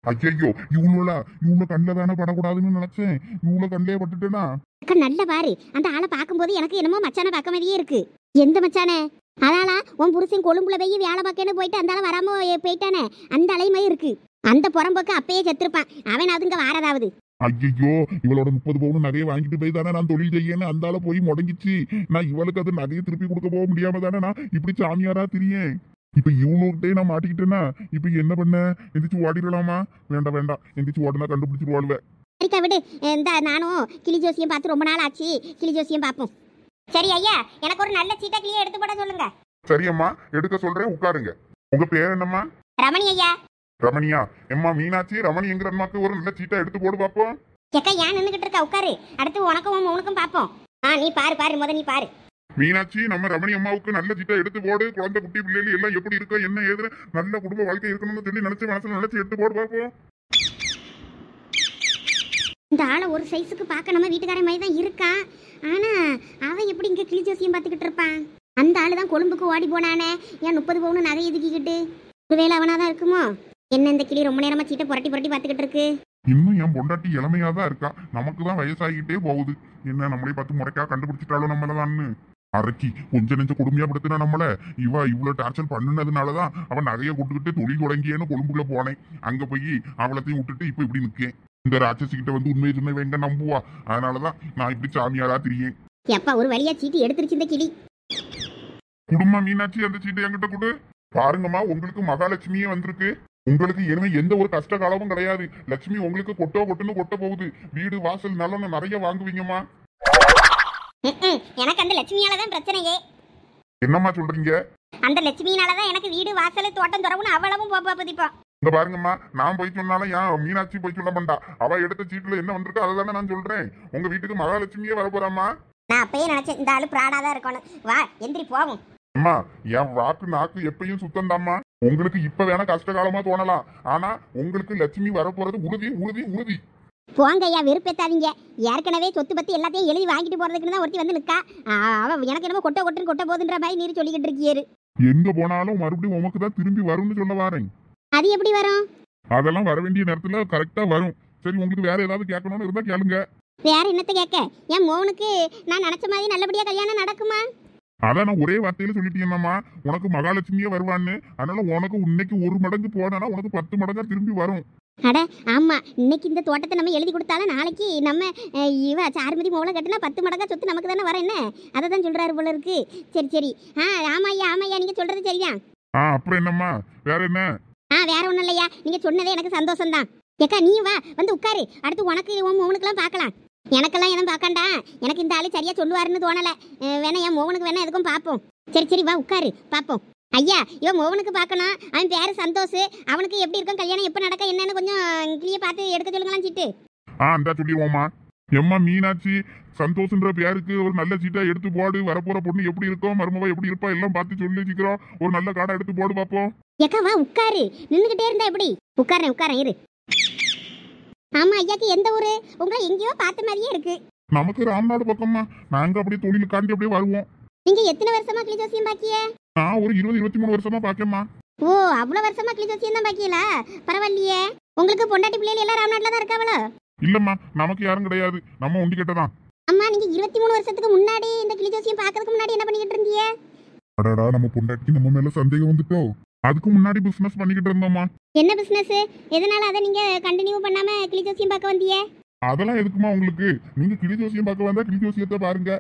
ஐயோ, இவ்வளோ கண்ணில் தானே படக்கூடாதுன்னு நினைச்சேன். இவ்வளோ கண்ணிலே பட்டுட்டேனா? அக்கா நல்ல பாரு, அந்த ஆளை பார்க்கும்போது எனக்கு என்னமோ மச்சான பார்க்க மாதிரியே இருக்கு. எந்த மச்சானே? அதாளா உன் புருஷன் கொழும்புல போய் வேலை பார்க்கன்னு போயிட்டு அந்த ஆளை வராம போயிட்டானே, அந்த அலைமையும் இருக்கு. அந்த புறம்போக்கு அப்பயே செத்துருப்பான். அவன் அதுங்க வாரதாவது. ஐயோ, இவளோட 30 பவுன் நகையை வாங்கிட்டு போய் தானே நான் தொழில் செய்யன்னு அந்த ஆளை போய் முடங்கிச்சு. நான் இவளுக்கு அது நகையை திருப்பி கொடுக்க போக முடியாம தானே நான் இப்படி சாமியாரா திரியேன். இப்ப இவனுக்கிட்டே நான் மாட்டிக்கிட்டேன்னா இப்ப என்ன பண்ண? எந்திரிச்சு ஓடிடலாமா? வேண்டாம், எந்திரிச்சு ஓடுனா கண்டுபிடிச்சிருவாளுவேன். சரிக்கா விடு, இந்த நானும் கிளி ஜோசியம் பார்த்து ரொம்ப நாள் ஆச்சு. கிளி ஜோசியம் பார்ப்போம். சரி ஐயா, எனக்கு ஒரு நல்ல சீட்டா கிளியை எடுத்து போட சொல்லுங்க. சரியம்மா, எடுக்க சொல்றேன், உட்காருங்க. உங்க பேர் என்னம்மா? ரமணி ஐயா. ரமணியா? எம்மா மீனாட்சி, ரமணி என்கிற அம்மாக்கு ஒரு நல்ல சீட்டா எடுத்து போடு பாப்போம். எக்கா ஏன் நின்னுகிட்டு இருக்கா? உட்காரு, அடுத்து உனக்கும் உனக்கும் பாப்போம். நீ பாரு முத நீ பாரு. மீனாட்சி, நம்ம ரமணி அம்மாவுக்கு நல்ல சீட்டா எடுத்து போடு. குழந்தை குட்டி பிள்ளைகள் எல்லாம் எப்படி இருக்கோ என்ன ஏதுன்னு நல்ல குடும்ப வாழ்க்கை இருக்கணும்னு சொல்லி நினைச்சு மனசுல நினைச்சு எடுத்து போடு பாப்போம். இந்த ஆளை ஒரு சைஸுக்கு பார்க்க நம்ம வீட்டுக்காரன் மாதிரி தான் இருக்கான். ஆனா அவன் எப்படி இங்க கிளி ஜோசியம் பார்த்துக்கிட்டு இருப்பான்? அந்த ஆளு தான் கொழும்புக்கு ஓடி போனானே, ஏன் 30 பவுன் நகை எதுக்கிக்கிட்டு? ஒருவேளை அவனாதான் இருக்குமோ? என்ன இந்த கிளி ரொம்ப நேரமா சீட்டை புரட்டி புரட்டி பார்த்துக்கிட்டு இருக்கு? இன்னும் என் பொண்டாட்டி இளமையா தான் இருக்கா. நமக்கு தான் வயசாகிட்டே போகுது. என்ன நம்மளே பார்த்து முறைக்கா கண்டுபிடிச்சிட்டாலும் நம்மளதான்னு அரைக்கி கொஞ்ச நெஞ்ச கொடுமையா படுத்துனா நம்மள இவ்வளவு டார்ச்சர் பண்ணுனதுனாலதான் அவன் நகைய கொட்டுக்கிட்டு தொழில் தொடங்கியேன்னு கொழும்புக்குள்ள போனேன். அங்க போய் அவளத்தையும் விட்டுட்டு இப்ப இப்படி நிக்கேன். இந்த ராட்சசி கிட்ட வந்து உண்மையை சொன்ன எங்க நம்புவா? அதனாலதான் நான் இப்படி சாமியாரா திரியேன். எப்பா ஒரு வழியா சீட்டு எடுத்துருச்சு இந்த கிளி. குடும்ப மீனாட்சி அந்த சீட்டை என்கிட்ட கொடு. பாருங்கம்மா, உங்களுக்கு மகாலட்சுமியே வந்திருக்கு. உங்களுக்கு இனிமே எந்த ஒரு கஷ்ட காலமும் கிடையாது. லட்சுமி உங்களுக்கு கொட்டுன்னு கொட்ட போகுது. வீடு வாசல் நல்லொன்னு நிறைய வாங்குவீங்கம்மா. எனக்கு அந்த லட்சுமியாலதான் பிரச்சனையே. என்னம்மா சொல்றீங்க? அந்த லட்சுமியாலதான் எனக்கு வீடு வாசல் தோட்டம் துறவுன்னு அவ்வளவும் போதிப்பா. இங்க பாருங்கம்மா, நான் போய் சொன்னாலும் ஏன் மீனாட்சி போய் சொல்ல மாட்டா. அவ எடுத்த சீட்டுல என்ன வந்திருக்கோ அதை தானே நான் சொல்றேன். உங்க வீட்டுக்கு மகாலட்சுமியே வர போறாமா? நான் அப்பயே நினைச்சேன் இந்த ஆளு பிராடாதான் இருக்கணும். வா எந்திரி போவோம். அம்மா, என் வாக்கு நாக்கு எப்பயும் சுத்தம் தாம்மா. உங்களுக்கு இப்ப வேணா கஷ்ட காலமா தோணலாம். ஆனா உங்களுக்கு லட்சுமி வரப்போறது உறுதி உறுதி உறுதி. போங்க ஐயா, வெறுப்பேத்தாதீங்க. ஏற்கனவே சொத்து பத்தி எல்லாத்தையும் எழுதி வாங்கிட்டு போறதுக்குன்னு தான் ஒருத்தி வந்து நிக்கா. அவ எனக்கு என்னமோ கொட்ட போதுன்ற மாதிரி நீர் சொல்லிக்கிட்டு இருக்கியாரு. எங்க போனாலும் மறுபடியும் உமக்கு தான் திரும்பி வரும்னு சொல்ல வாரேன். அது எப்படி வரும்? அதெல்லாம் வர வேண்டிய நேரத்துல கரெக்டா வரும். சரி, உங்களுக்கு வேற ஏதாவது கேட்கணும்னு இருந்தா கேளுங்க. வேற என்னத்த கேட்க? என் மோனுக்கு நான் நினைச்ச மாதிரி நல்லபடியா கல்யாணம் நடக்குமா? அதான் நான் ஒரே வார்த்தையில சொல்லிட்டேன்மா, உனக்கு மகாலட்சுமியே வருவான்னு. அதனால உனக்கு இன்னைக்கு 1 மடங்கு போனா உனக்கு 10 மடங்கா திரும்பி வரும். அட ஆமா, இன்னைக்கு இந்த தோட்டத்தை நம்ம எழுதி கொடுத்தாலும் நாளைக்கு நம்ம இவ சாருமதி மோளை கட்டினா 10 மடங்கா சொத்து நமக்கு தானே வர. என்ன அதை தான் சொல்றாரு போல இருக்கு. சரி சரி. ஆமாய்யா நீங்க சொல்றது சரிதான். அப்புறம் என்னம்மா வேற என்ன? வேற ஒண்ணும் இல்லையா, நீங்க சொன்னதே எனக்கு சந்தோஷம் தான். ஏக்கா நீ வா வந்து உட்காரு. அடுத்து உனக்கு உன் மோனுக்கெல்லாம் பார்க்கலாம். எனக்கெல்லாம் எதுவும் பார்க்கண்டா. எனக்கு இந்த ஆளு சரியா சொல்லுவாருன்னு தோணல. வேணா என் மோகனுக்கு வேணா எதுக்கும் பார்ப்போம். சரி வா உட்காரு பார்ப்போம். ஐயா, இவன் மோகனுக்கு பார்க்கணும். அவன் பேரு சந்தோஷ். அவனுக்கு எப்படி இருக்கும் கல்யாணம், எப்போ நடக்க என்னன்னு கொஞ்சம் கிளிய பார்த்து எடுக்க சொல்லுங்களாம் சீட்டு. அந்த சொல்லிடுவோம்மா. எம்மா மீனாட்சி, சந்தோஷன்ற பேருக்கு ஒரு நல்ல சீட்டா எடுத்து போடு. வரப்போற பொண்ணு எப்படி இருக்கும், மருமவா எப்படி இருப்பா எல்லாம் பார்த்து சொல்லி சீக்கிரம் ஒரு நல்ல கார்டை எடுத்து போடு பாப்போம். ஏக்கா வா உட்காரு. நின்றுகிட்டே இருந்தா எப்படி? உட்காரேன் இரு. ஆமா ஐயாக்கு எந்த ஊரு? உங்களை எங்கேயோ பார்த்த மாதிரியே இருக்கு. நமக்கு ராம்நாடு பக்கம்மா. நாங்க அப்படியே தொழில் காண்டி அப்படியே வருவோம். நீங்க எத்தனை வருஷமா கிளி ஜோசியம் பாக்கிய? நான் ஒரு 20-23 வருஷமா பாக்கேம்மா. ஓ, அவ்வளவு வருஷமா கிளி ஜோசியம் தான் பாக்கியலா? பரவாயில்லையே. உங்களுக்கு பொண்டாட்டி பிள்ளைகள் எல்லாம் ராம்நாட்ல தான் இருக்காவளோ? இல்லம்மா, நமக்கு யாரும் கிடையாது. நம்ம உண்டி கிட்டதான். அம்மா, நீங்க 23 வருஷத்துக்கு முன்னாடி இந்த கிளி ஜோசியம் பாக்கிறதுக்கு முன்னாடி என்ன பண்ணிக்கிட்டு இருந்தீங்க? அடடா, நம்ம பொண்டாட்டிக்கு நம்ம மேல சந்தேகம் வந்துட்டோம். அதுக்கு முன்னாடி பிசினஸ் பண்ணிக்கிட்டு இருந்தோம்மா. என்ன பிசினஸ்? எதனால அதை நீங்க கண்டினியூ பண்ணாம கிளி ஜோசியம் பார்க்க வந்தீங்க? அதெல்லாம் எதுக்குமா உங்களுக்கு? நீங்க கிளி ஜோசியம் பார்க்க வந்தா கிளி ஜோசியத்தை பாருங்க.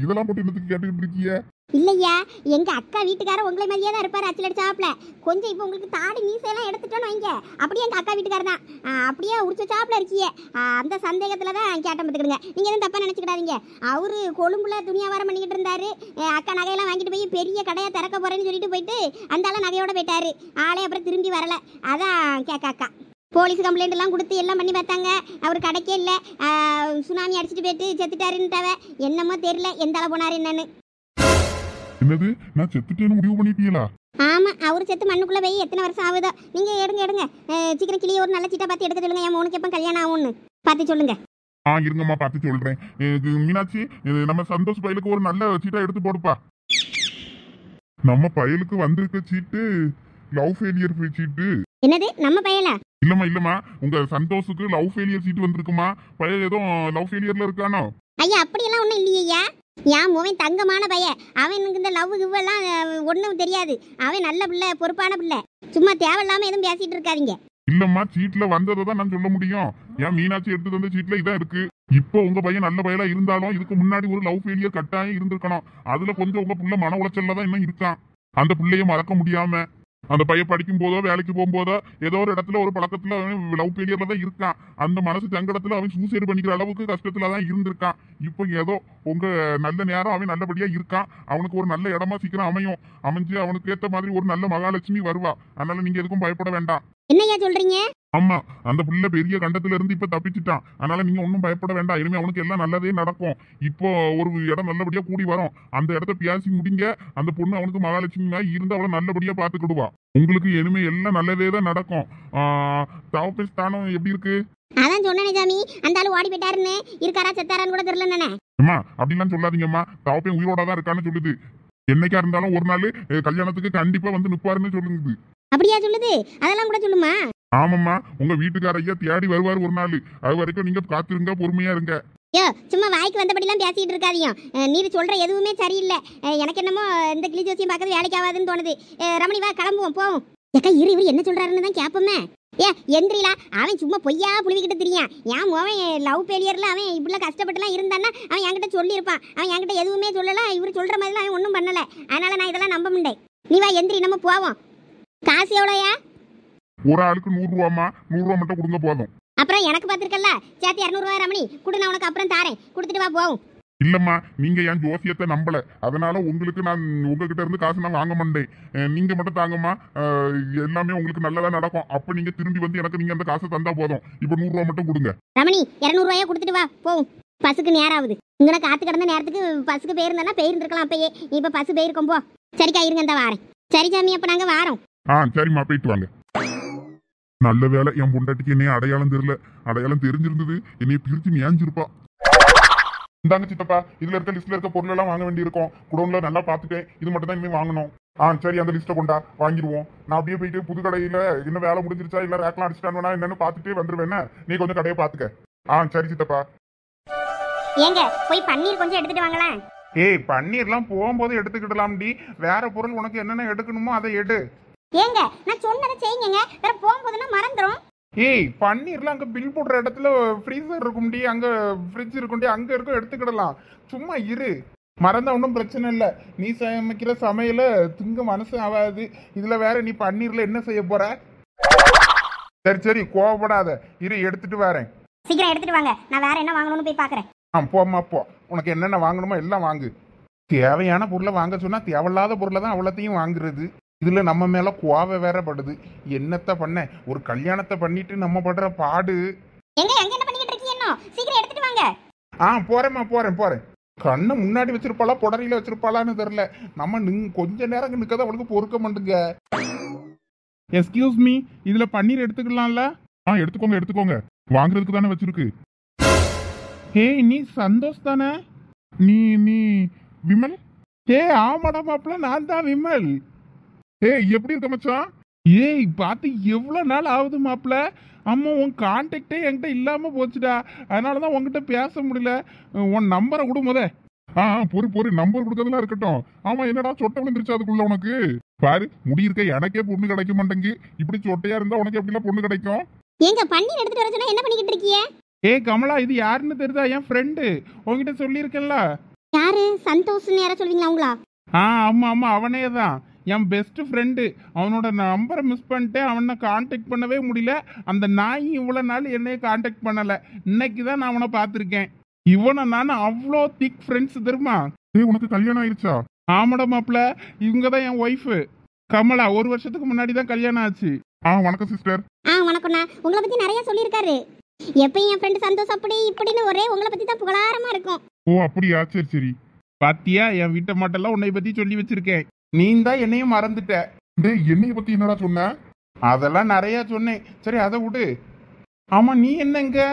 இதெல்லாம் போட்டு என்னத்துக்கு கேட்டுக்கிட்டு இருக்கீங்க? இல்லையா, எங்க அக்கா வீட்டுக்கார உங்களை மாதிரியே தான் இருப்பாரு. அச்சலடிச்சாப்ல கொஞ்சம் இப்போ உங்களுக்கு தாடி மீசையெல்லாம் எடுத்துட்டோன்னு வைங்க, அப்படியே எங்க அக்கா வீட்டுக்காரர் தான். அப்படியே உடிச்ச சாப்பில் இருக்கீங்க. அந்த சந்தேகத்துல தான் கேட்ட பார்த்துக்கிடுங்க. நீங்க எதுவும் தப்பா நினைச்சுக்கிடாதீங்க. அவரு கொழும்புல துணியாவாரம் பண்ணிக்கிட்டு இருந்தாரு. அக்கா நகையெல்லாம் வாங்கிட்டு போய் பெரிய கடையை திறக்க போறேன்னு சொல்லிட்டு போயிட்டு அந்த ஆள நகையோட போயிட்டாரு. ஆளே அப்புறம் திரும்பி வரல. அதான் அக்கா போலீஸ் கம்ப்ளைண்ட் எல்லாம் கொடுத்து எல்லாம் பண்ணி பார்த்தாங்க. அவர் கடைக்கே இல்லை. சுனாமி அடிச்சுட்டு போயிட்டு செத்துட்டாருன்னுட்டாவ. என்னமோ தெரியல எந்த அளவு போனாரு என்னன்னு. என்னது, நான் செத்துட்டேன்னு முடிவு பண்ணிட்டீங்களா? ஆமா, அவரு செத்து மண்ணுக்குள்ள போய் எத்தனை வருஷம் ஆகுதோ. நீங்க எடுங்க சீக்கிரம் கிளிய ஒரு நல்ல சீட்டா பார்த்து எடுக்க சொல்லுங்க. என் மோனுக்கு எப்போ கல்யாணம் ஆகும்னு பார்த்து சொல்லுங்க. இருங்கம்மா, பார்த்து சொல்றேன். மீனாட்சி, நம்ம சந்தோஷ் பயலுக்கு ஒரு நல்ல சீட்டா எடுத்து போடுப்பா. நம்ம பயலுக்கு வந்திருக்க சீட்டு லவ் ஃபெயிலியர் சீட்டு. என்னது, நம்ம பயலா? இல்லம்மா, உங்க சந்தோஷுக்கு லவ் ஃபெயிலியர் சீட்டு வந்திருக்குமா? பையன் ஏதோ லவ் ஃபெயிலியர்ல இருக்கானோ? ஐயா, அப்படியெல்லாம் ஒன்றும் இல்லையா. என் மோவன் தங்கமான பையன். அவனுக்கு இந்த லவ் கிவ்வெல்லாம் ஒன்றும் தெரியாது. அவன் நல்ல பிள்ளை, பொறுப்பான பிள்ளை. சும்மா தேவையில்லாம எதுவும் பேசிட்டு இருக்காதீங்க. இல்லம்மா, சீட்ல வந்ததை தான் நான் சொல்ல முடியும். ஏன் மீனாட்சி எடுத்து வந்த சீட்ல இதான் இருக்கு. இப்போ உங்க பையன் நல்ல பையலா இருந்தாலும் இதுக்கு முன்னாடி ஒரு லவ் ஃபெயிலியர் கட்டாயம் இருந்திருக்கணும். அதுல கொஞ்சம் உங்க புள்ள மன உளைச்சல்ல தான் இன்னும் இருக்கான். அந்த பிள்ளைய மறக்க முடியாம அந்த பையன் படிக்கும் போதோ வேலைக்கு போகும்போதோ ஏதோ ஒரு இடத்துல ஒரு பழக்கத்துல அவன் லவ் ஃபெயிலியர்ல தான் இருக்கான். அந்த மனசு சங்கடத்துல அவன் சூசைடு பண்ணிக்கிற அளவுக்கு கஷ்டத்துல தான் இருந்திருக்கான். இப்போ ஏதோ உங்க நல்ல நேரம் அவன் நல்லபடியா இருக்கான். அவனுக்கு ஒரு நல்ல இடமா சீக்கிரம் அமைஞ்சு அவனுக்கு ஏத்த மாதிரி ஒரு நல்ல மகாலட்சுமி வருவா. அதனால நீங்க எதுக்கும் பயப்பட வேண்டாம். என்னையா சொல்றீங்க? ஆமா, அந்த புள்ள பெரிய கண்டத்துல இருந்து இப்ப தப்பிச்சுட்டான். அதனால நீங்க ஒன்னும் பயப்பட வேண்டாம். இனிமே அவனுக்கு எல்லாம் நல்லதே நடக்கும். இப்போ ஒரு இடம் நல்லபடியா கூடி வரும். அந்த இடத்த பேசி முடிங்க. அந்த பொண்ணு அவனுக்கு மகாலட்சுமி இருந்து அவளை நல்லபடியா பாத்துக்கிடுவா. உங்களுக்கு இனிமே எல்லாம் நல்லதே தான் நடக்கும். தாவப்பேஸ் தானம் எப்படி இருக்கு? அதான் தான் சொன்னேனே சாமி, அந்த ஆளு ஓடி போயிட்டாருன்னு. இருக்காரா செத்தாரான்னு கூட தெரியல நானே. அம்மா அப்படிலாம் சொல்லாதீங்கம்மா, தவப்பையும் உயிரோட தான் இருக்கான்னு சொல்லுது. என்னைக்கா இருந்தாலும் ஒரு நாள் கல்யாணத்துக்கு கண்டிப்பா வந்து நிப்பாருன்னு சொல்லுது. அப்படியா சொல்லுது? அதெல்லாம் கூட சொல்லுமா? ஆமாம்மா, உங்க வீட்டுக்கார ஐயா தேடி வருவார் ஒரு நாள். அது வரைக்கும் நீங்க காத்திருங்க, பொறுமையா இருங்க. யோ, சும்மா வாய்க்கு வந்தபடிலாம் பேசிட்டு இருக்காதியும். நீர் சொல்ற எதுவுமே சரியில்லை. எனக்கு என்னமோ இந்த கிளி ஜோசியம் பார்க்கறது வேலைக்கு ஆகாதுன்னு தோணுது. ரமணி வா, கிளம்புவோம், போவோம். ஏக்கா இவர் என்ன சொல்றாருன்னு தான் கேட்போமே. எந்திரிலா, அவன் சும்மா பொய்யா புழுவிக்கிட்டு தெரியான். ஏன் அவன் லவ் ஃபெயிலியர்ல அவன் இப்படிலாம் கஷ்டப்பட்டுலாம் இருந்தான்னா அவன் என்கிட்ட சொல்லியிருப்பான். அவன் என்கிட்ட எதுவுமே சொல்லல. இவர் சொல்ற மாதிரிலாம் அவன் ஒன்றும் பண்ணல. அதனால நான் இதெல்லாம் நம்ப முடியேன். நீ வா, எந்திரி, நம்ம போவோம். காசு எவ்வளோயா? ஒரு ஆளுக்கு 100 ரூபாமா, 100 ரூபா மட்டும் கொடுங்க போதும். அப்புறம் எனக்கு பார்த்துருக்கல, சேர்த்து 200 ரூபாய் ரமணி கொடு, நான் உனக்கு அப்புறம் தாரேன். கொடுத்துட்டு வா, போவோம். இல்லம்மா, நீங்க என் ஜோசியத்தை நம்பல, அதனால உங்களுக்கு நான் உங்ககிட்ட இருந்து காசு நான் வாங்க மாட்டேன். நீங்க மட்டும் தாங்கம்மா, எல்லாமே உங்களுக்கு நல்லதா நடக்கும். அப்ப நீங்க திரும்பி வந்து எனக்கு நீங்க அந்த காசை தந்தா போதும். இப்ப 100 ரூபா மட்டும் கொடுங்க. ரமணி 200 ரூபாயா கொடுத்துட்டு வா, போவோம். பஸ்ஸுக்கு நேரம் ஆகுது. இங்கே காத்து கிடந்த நேரத்துக்கு பஸ்ஸுக்கு போயிருந்தா போயிருந்துருக்கலாம். அப்பயே இப்ப பஸ் போயிருக்கோம். போ, சரிக்கா, இருங்க, இந்த வாரேன். சரி சாமி, அப்ப நாங்க வாரோம். சரிம்மா, போயிட்டு வாங்க. நல்ல வேலை, என் பொண்டாட்டிக்கு என்னைய அடையாளம் தெரியல. அடையாளம் தெரிஞ்சிருந்தது என்னைய பிரிச்சு மேய்ஞ்சிருப்பா. இந்தாங்க சித்தப்பா, இதுல இருக்க லிஸ்ட்ல இருக்க பொருள் எல்லாம் வாங்க வேண்டி இருக்கும். குடோன்ல நல்லா பாத்துட்டேன், இது மட்டும் தான் இனிமே வாங்கணும். சரி, அந்த லிஸ்ட்டை கொண்டா, வாங்கிடுவோம். நான் அப்படியே போயிட்டு புது கடையில என்ன வேலை முடிஞ்சிருச்சா இல்ல ரேக்லாம் அடிச்சிட்டானா என்னன்னு பாத்துட்டு வந்துருவேன். நீ கொஞ்சம் கடையை பாத்துக்க. சரி சித்தப்பா. ஏங்க போய் பன்னீர் கொஞ்சம் எடுத்துட்டு வாங்களேன். ஏய், பன்னீர்லாம் போகும்போது எடுத்துக்கிடலாம்டி. வேற பொருள் உனக்கு என்னென்ன எடுக்கணுமோ அதை எடு. ஏங்க நான் சொன்னதை செய்யுங்க, வேற போகும்போதுன்னா மறந்துடும். ஏய், பன்னீர்லாம் அங்க பில் போடுற இடத்துல ஃப்ரீசர் இருக்கும்டி, அங்க ஃப்ரிட்ஜ் இருக்கும்டி, அங்க இருக்கும், எடுத்துக்கிடலாம். சும்மா இரு, மறந்தா ஒன்றும் பிரச்சனை இல்லை. நீ சமைக்கிற சமையல திங்க மனசு ஆகாது. இதுல வேற நீ பன்னீர்ல என்ன செய்ய போற? சரி சரி, கோவப்படாத, இரு, எடுத்துட்டு வரேன். சீக்கிரம் எடுத்துட்டு வாங்க, நான் வேற என்ன வாங்கணும்னு போய் பாக்குறேன். போம்மா போ, உனக்கு என்னென்ன வாங்கணுமோ எல்லாம் வாங்கு. தேவையான பொருளை வாங்க சொன்னா தேவையில்லாத பொருளை தான் அவ்வளோத்தையும் வாங்குறது. இதுல நம்ம மேல கோவை வேற படுது. என்னத்த பண்ண, ஒரு கல்யாணத்தை பண்ணிட்டு நம்ம படுற பாடு. எங்க எங்க என்ன பண்ணிட்டு இருக்கீங்க? சீக்கிரம் எடுத்துட்டு வாங்க. போறேம்மா, போறேன். கண்ணை முன்னாடி வச்சிருப்பாளா புடரியில வச்சிருப்பாளான்னு தெரியல. நம்ம கொஞ்ச நேரம் நிக்கதான் அவளுக்கு பொறுக்க மாட்டுங்க. எஸ்கியூஸ் மீ, இதுல பன்னீர் எடுத்துக்கலாம்ல? எடுத்துக்கோங்க. வாங்குறதுக்கு தானே வச்சிருக்கு. ஹேய், நீ சந்தோஷ் தானே? நீ விமல்? ஆமாடா மாப்பிள்ள, நான் தான் விமல். எப்படி இருக்க மச்சான்? ஏய், பார்த்து எவ்வளவு நாள் ஆகுது மாப்பிள்ள. அம்மா, உன் கான்டாக்டே என்கிட்ட இல்லாம போச்சுடா. அதனாலதான் உன்கிட்ட பேச முடியல. உன் நம்பரை கொடு முத. பொறு, நம்பர் கொடுக்கறதுலாம் இருக்கட்டும். ஆமா, என்னடா சொட்டை விழுந்துருச்சு அதுக்குள்ள உனக்கு? பாரு, முடி இருக்க எனக்கே பொண்ணு கிடைக்க மாட்டேங்கு. இப்படி சொட்டையா இருந்தா உனக்கு எப்படிலாம் பொண்ணு கிடைக்கும்? எங்க பன்னீர் எடுத்துட்டு வர சொன்னா என்ன பண்ணிக்கிட்டு இருக்கீங்க? கமலா, இது யாருன்னு தெரியுதா? என் ஃப்ரெண்டு, உங்ககிட்ட சொல்லியிருக்கேன்ல. யாரு? சந்தோஷ்னு யார சொல்வீங்களா உங்களா? ஆமா, அவனே தான், என் பெஸ்ட் ஃப்ரெண்டு. அவனோட நம்பரை மிஸ் பண்ணிட்டேன், அவனை கான்டாக்ட் பண்ணவே முடியல. அந்த நாய் இவ்வளவு நாள் என்னைய கான்டாக்ட் பண்ணல. இன்னைக்கு தான் நான் அவனை பார்த்துருக்கேன். இவனை நான் அவ்வளோ திக் ஃப்ரெண்ட்ஸ் தெரியுமா? உனக்கு கல்யாணம் ஆயிடுச்சா? ஆமாடா மாப்பிள்ள, இவங்க தான் என் ஒய்ஃபு கமலா. 1 வருஷத்துக்கு முன்னாடி தான் கல்யாணம் ஆச்சு. வணக்கம் சிஸ்டர். வணக்கம்ண்ணா. உங்களை பத்தி நிறைய சொல்லியிருக்காரு. எப்பயும் என் ஃப்ரெண்டு சந்தோஷ் அப்படி இப்படின்னு ஒரே உங்களை பத்தி தான் புகழாரமா இருக்கும். அப்படியா? சரி. பாத்தியா, என் வீட்டை மாட்டெல்லாம் உன்னை பத்தி சொல்லி வச்சிருக்கேன். நீ தான் என்னையும் மறந்துட்ட. என்னைய பத்தி என்னடா சொன்ன? அதெல்லாம் நிறைய சொன்னேன். சரி, அதை விடு. ஆமா, நீ என்னங்க?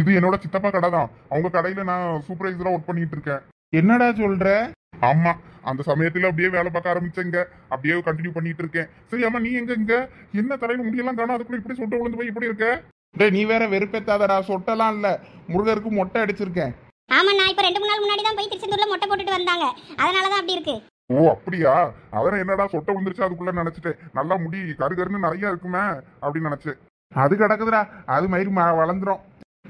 இது என்னோட சித்தப்பா கடை தான். அவங்க கடையில நான் சூப்பர்வைசரா ஒர்க் பண்ணிட்டு இருக்கேன். என்னடா சொல்ற? ஆமா, அந்த சமயத்துல அப்படியே வேலை பார்க்க ஆரம்பிச்சேங்க. அப்படியே கண்டினியூ பண்ணிட்டு இருக்கேன். சரி, ஆமா, நீ எங்க என்ன தலையில முடியெல்லாம் காணும், அதுக்குள்ள இப்படி சொட்ட விழுந்து போய் இப்படி இருக்க? நீ வேற வெறுப்பேத்தாதடா. சொட்டெல்லாம் இல்ல, முருகருக்கு மொட்டை அடிச்சிருக்கேன். ஆமா, நான் இப்ப 2-3 நாள் முன்னாடி தான் போய் திருச்செந்தூர்ல மொட்டை போட்டுட்டு வந்தாங்க. அதனாலதான் அப்படி இருக்கு. அப்படியா? அதான் என்னடா சொட்ட விழுந்துருச்சு அதுக்குள்ள நினைச்சிட்டேன். நல்லா முடி கருகருன்னு நிறைய இருக்குமே அப்படின்னு நினைச்சேன். அது கிடக்குதுடா, அது மாதிரி வளர்ந்துரும்.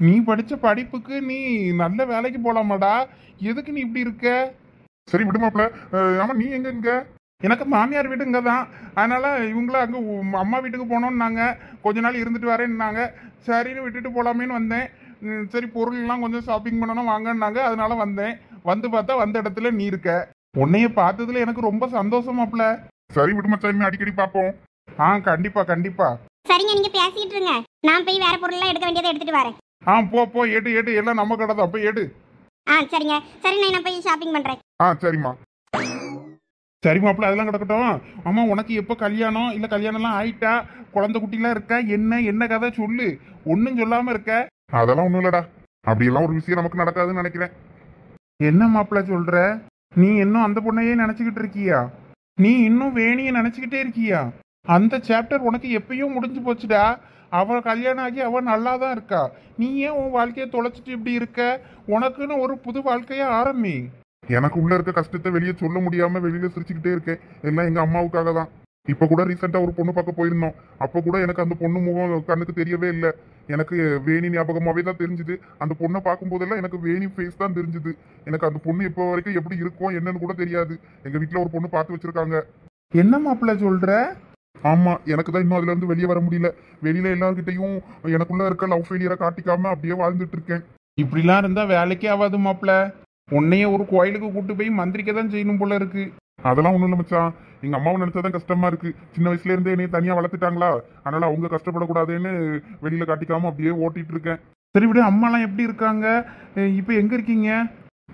நீ படிச்ச படிப்புக்கு நீ நல்ல வேலைக்கு போலாமாடா. எதுக்கு நீ இப்படி இருக்க? சரி, விடுமாப்ல. ஆமா, நீ எங்க? எனக்கு மாமியார் வீடு இங்கே தான். அதனால இவங்கள அங்கே அம்மா வீட்டுக்கு போனோம்னாங்க. கொஞ்ச நாள் இருந்துட்டு வரேன்னாங்க. சரின்னு விட்டுட்டு போகலாமேன்னு வந்தேன். சரி, பொருள்லாம் கொஞ்சம் ஷாப்பிங் பண்ணணும் வாங்கன்னாங்க. அதனால வந்தேன். வந்து பார்த்தா வந்த இடத்துல நீ இருக்க. உன்னைய பார்த்ததுல எனக்கு ரொம்ப சந்தோஷமாப்ல. சரி, விடுமச்சான், அடிக்கடி பார்ப்போம். கண்டிப்பா. சரிங்க, நீங்க பேசிட்டு இருங்க. நான் போய் வேற பொருள்லாம் எடுக்க வேண்டியதை எடுத்துட்டு வரேன். போ, எடு, எல்லாம் நம்ம கடை தான், போய் எடு. சரிங்க. சரி, நான் போய் ஷாப்பிங் பண்றேன். சரிம்மா. சரி மாப்பிள்ள, அதெல்லாம் கிடக்கட்டும். ஆமா, உனக்கு எப்போ கல்யாணம்? இல்ல கல்யாணம்லாம் ஆயிட்டா? குழந்தை குட்டிலாம் இருக்கா? என்ன கதை சொல்லு. ஒன்னும் சொல்லாம இருக்க. அதெல்லாம் ஒண்ணும் இல்லடா. அப்படியெல்லாம் ஒரு விஷயம் நமக்கு நடக்காதுன்னு நினைக்கிறேன். என்ன மாப்பிள்ள சொல்ற? நீ இன்னும் அந்த பொண்ணையே நினைச்சுக்கிட்டு இருக்கியா? நீ இன்னும் வேணியை நினைச்சுக்கிட்டே இருக்கியா? அந்த சாப்டர் உனக்கு எப்பயும் முடிஞ்சு போச்சுடா. அவ கல்யாணம் ஆகி அவ நல்லா தான் இருக்கா. நீ ஏன் உன் வாழ்க்கையை தொலைச்சிட்டு இப்படி இருக்க? உனக்குன்னு ஒரு புது வாழ்க்கைய ஆரம்பி. எனக்கு உள்ள இருக்க கஷ்டத்தை வெளியே சொல்ல முடியாம வெளியில சிரிச்சுக்கிட்டே இருக்கேன். எல்லாம் எங்க அம்மாவுக்காக தான். இப்ப கூட ரீசெண்டா ஒரு பொண்ணு பார்க்க போயிருந்தோம். அப்ப கூட எனக்கு அந்த பொண்ணு முகம் கண்ணுக்கு தெரியவே இல்லை. எனக்கு வேணி ஞாபகமாவே தான் தெரிஞ்சுது. அந்த பொண்ணை பார்க்கும் போதெல்லாம் எனக்கு வேணி ஃபேஸ் தான் தெரிஞ்சுது. எனக்கு அந்த பொண்ணு இப்போ வரைக்கும் எப்படி இருக்கும் என்னன்னு கூட தெரியாது. எங்க வீட்டுல ஒரு பொண்ணு பார்த்து வச்சிருக்காங்க. என்ன மாப்பிள்ள சொல்ற? ஆமா, எனக்கு தான் இன்னும் அதுல இருந்து வெளியே வர முடியல. வெளியில எல்லார்கிட்டையும் எனக்குள்ள இருக்க லவ் ஃபெயிலியரை காட்டிக்காம அப்படியே வாழ்ந்துட்டு இருக்கேன். இப்படிலாம் இருந்தா வேலைக்கே ஆகாது மாப்பிள்ள. உன்னைய ஒரு கோயிலுக்கு கூட்டு போய் மந்திரிக்க தான் செய்யணும் போல இருக்கு. அதெல்லாம் ஒண்ணும் இல்லை மச்சான். எங்க அம்மாவை நினைச்சாதான் கஷ்டமா இருக்கு. சின்ன வயசுல இருந்தே என்னைய தனியா வளர்த்துட்டாங்களா, அதனால அவங்க கஷ்டப்படக்கூடாதுன்னு வெளியில காட்டிக்காம அப்படியே ஓட்டிட்டு இருக்கேன். சரி விடு, அம்மாலாம் எப்படி இருக்காங்க? இப்போ எங்க இருக்கீங்க?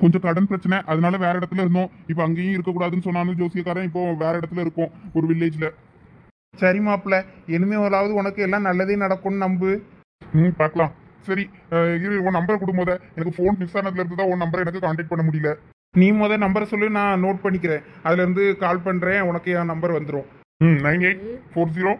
கொஞ்சம் கடன் பிரச்சனை, அதனால வேற இடத்துல இருந்தோம். இப்போ அங்கேயும் இருக்கக்கூடாதுன்னு சொன்னாலும் ஜோசியக்காரன் இப்போ வேற இடத்துல இருக்கோம், ஒரு வில்லேஜ்ல. சரி மாப்பிள்ள, இனிமேலாவது உனக்கு எல்லாம் நல்லதே நடக்கும்னு நம்பு. பார்க்கலாம். சரி, இரு, உன் நம்பர் கொடும்போத எனக்கு ஃபோன் மிஸ் ஆனதுல இருந்து தான் உன் நம்பரை எனக்கு கான்டாக்ட் பண்ண முடியல. நீ நம்பரை சொல்லி நான் நோட் பண்ணிக்கிறேன். அதுல இருந்து கால் பண்றேன், உனக்கு என் நம்பர் வந்துடும். 9840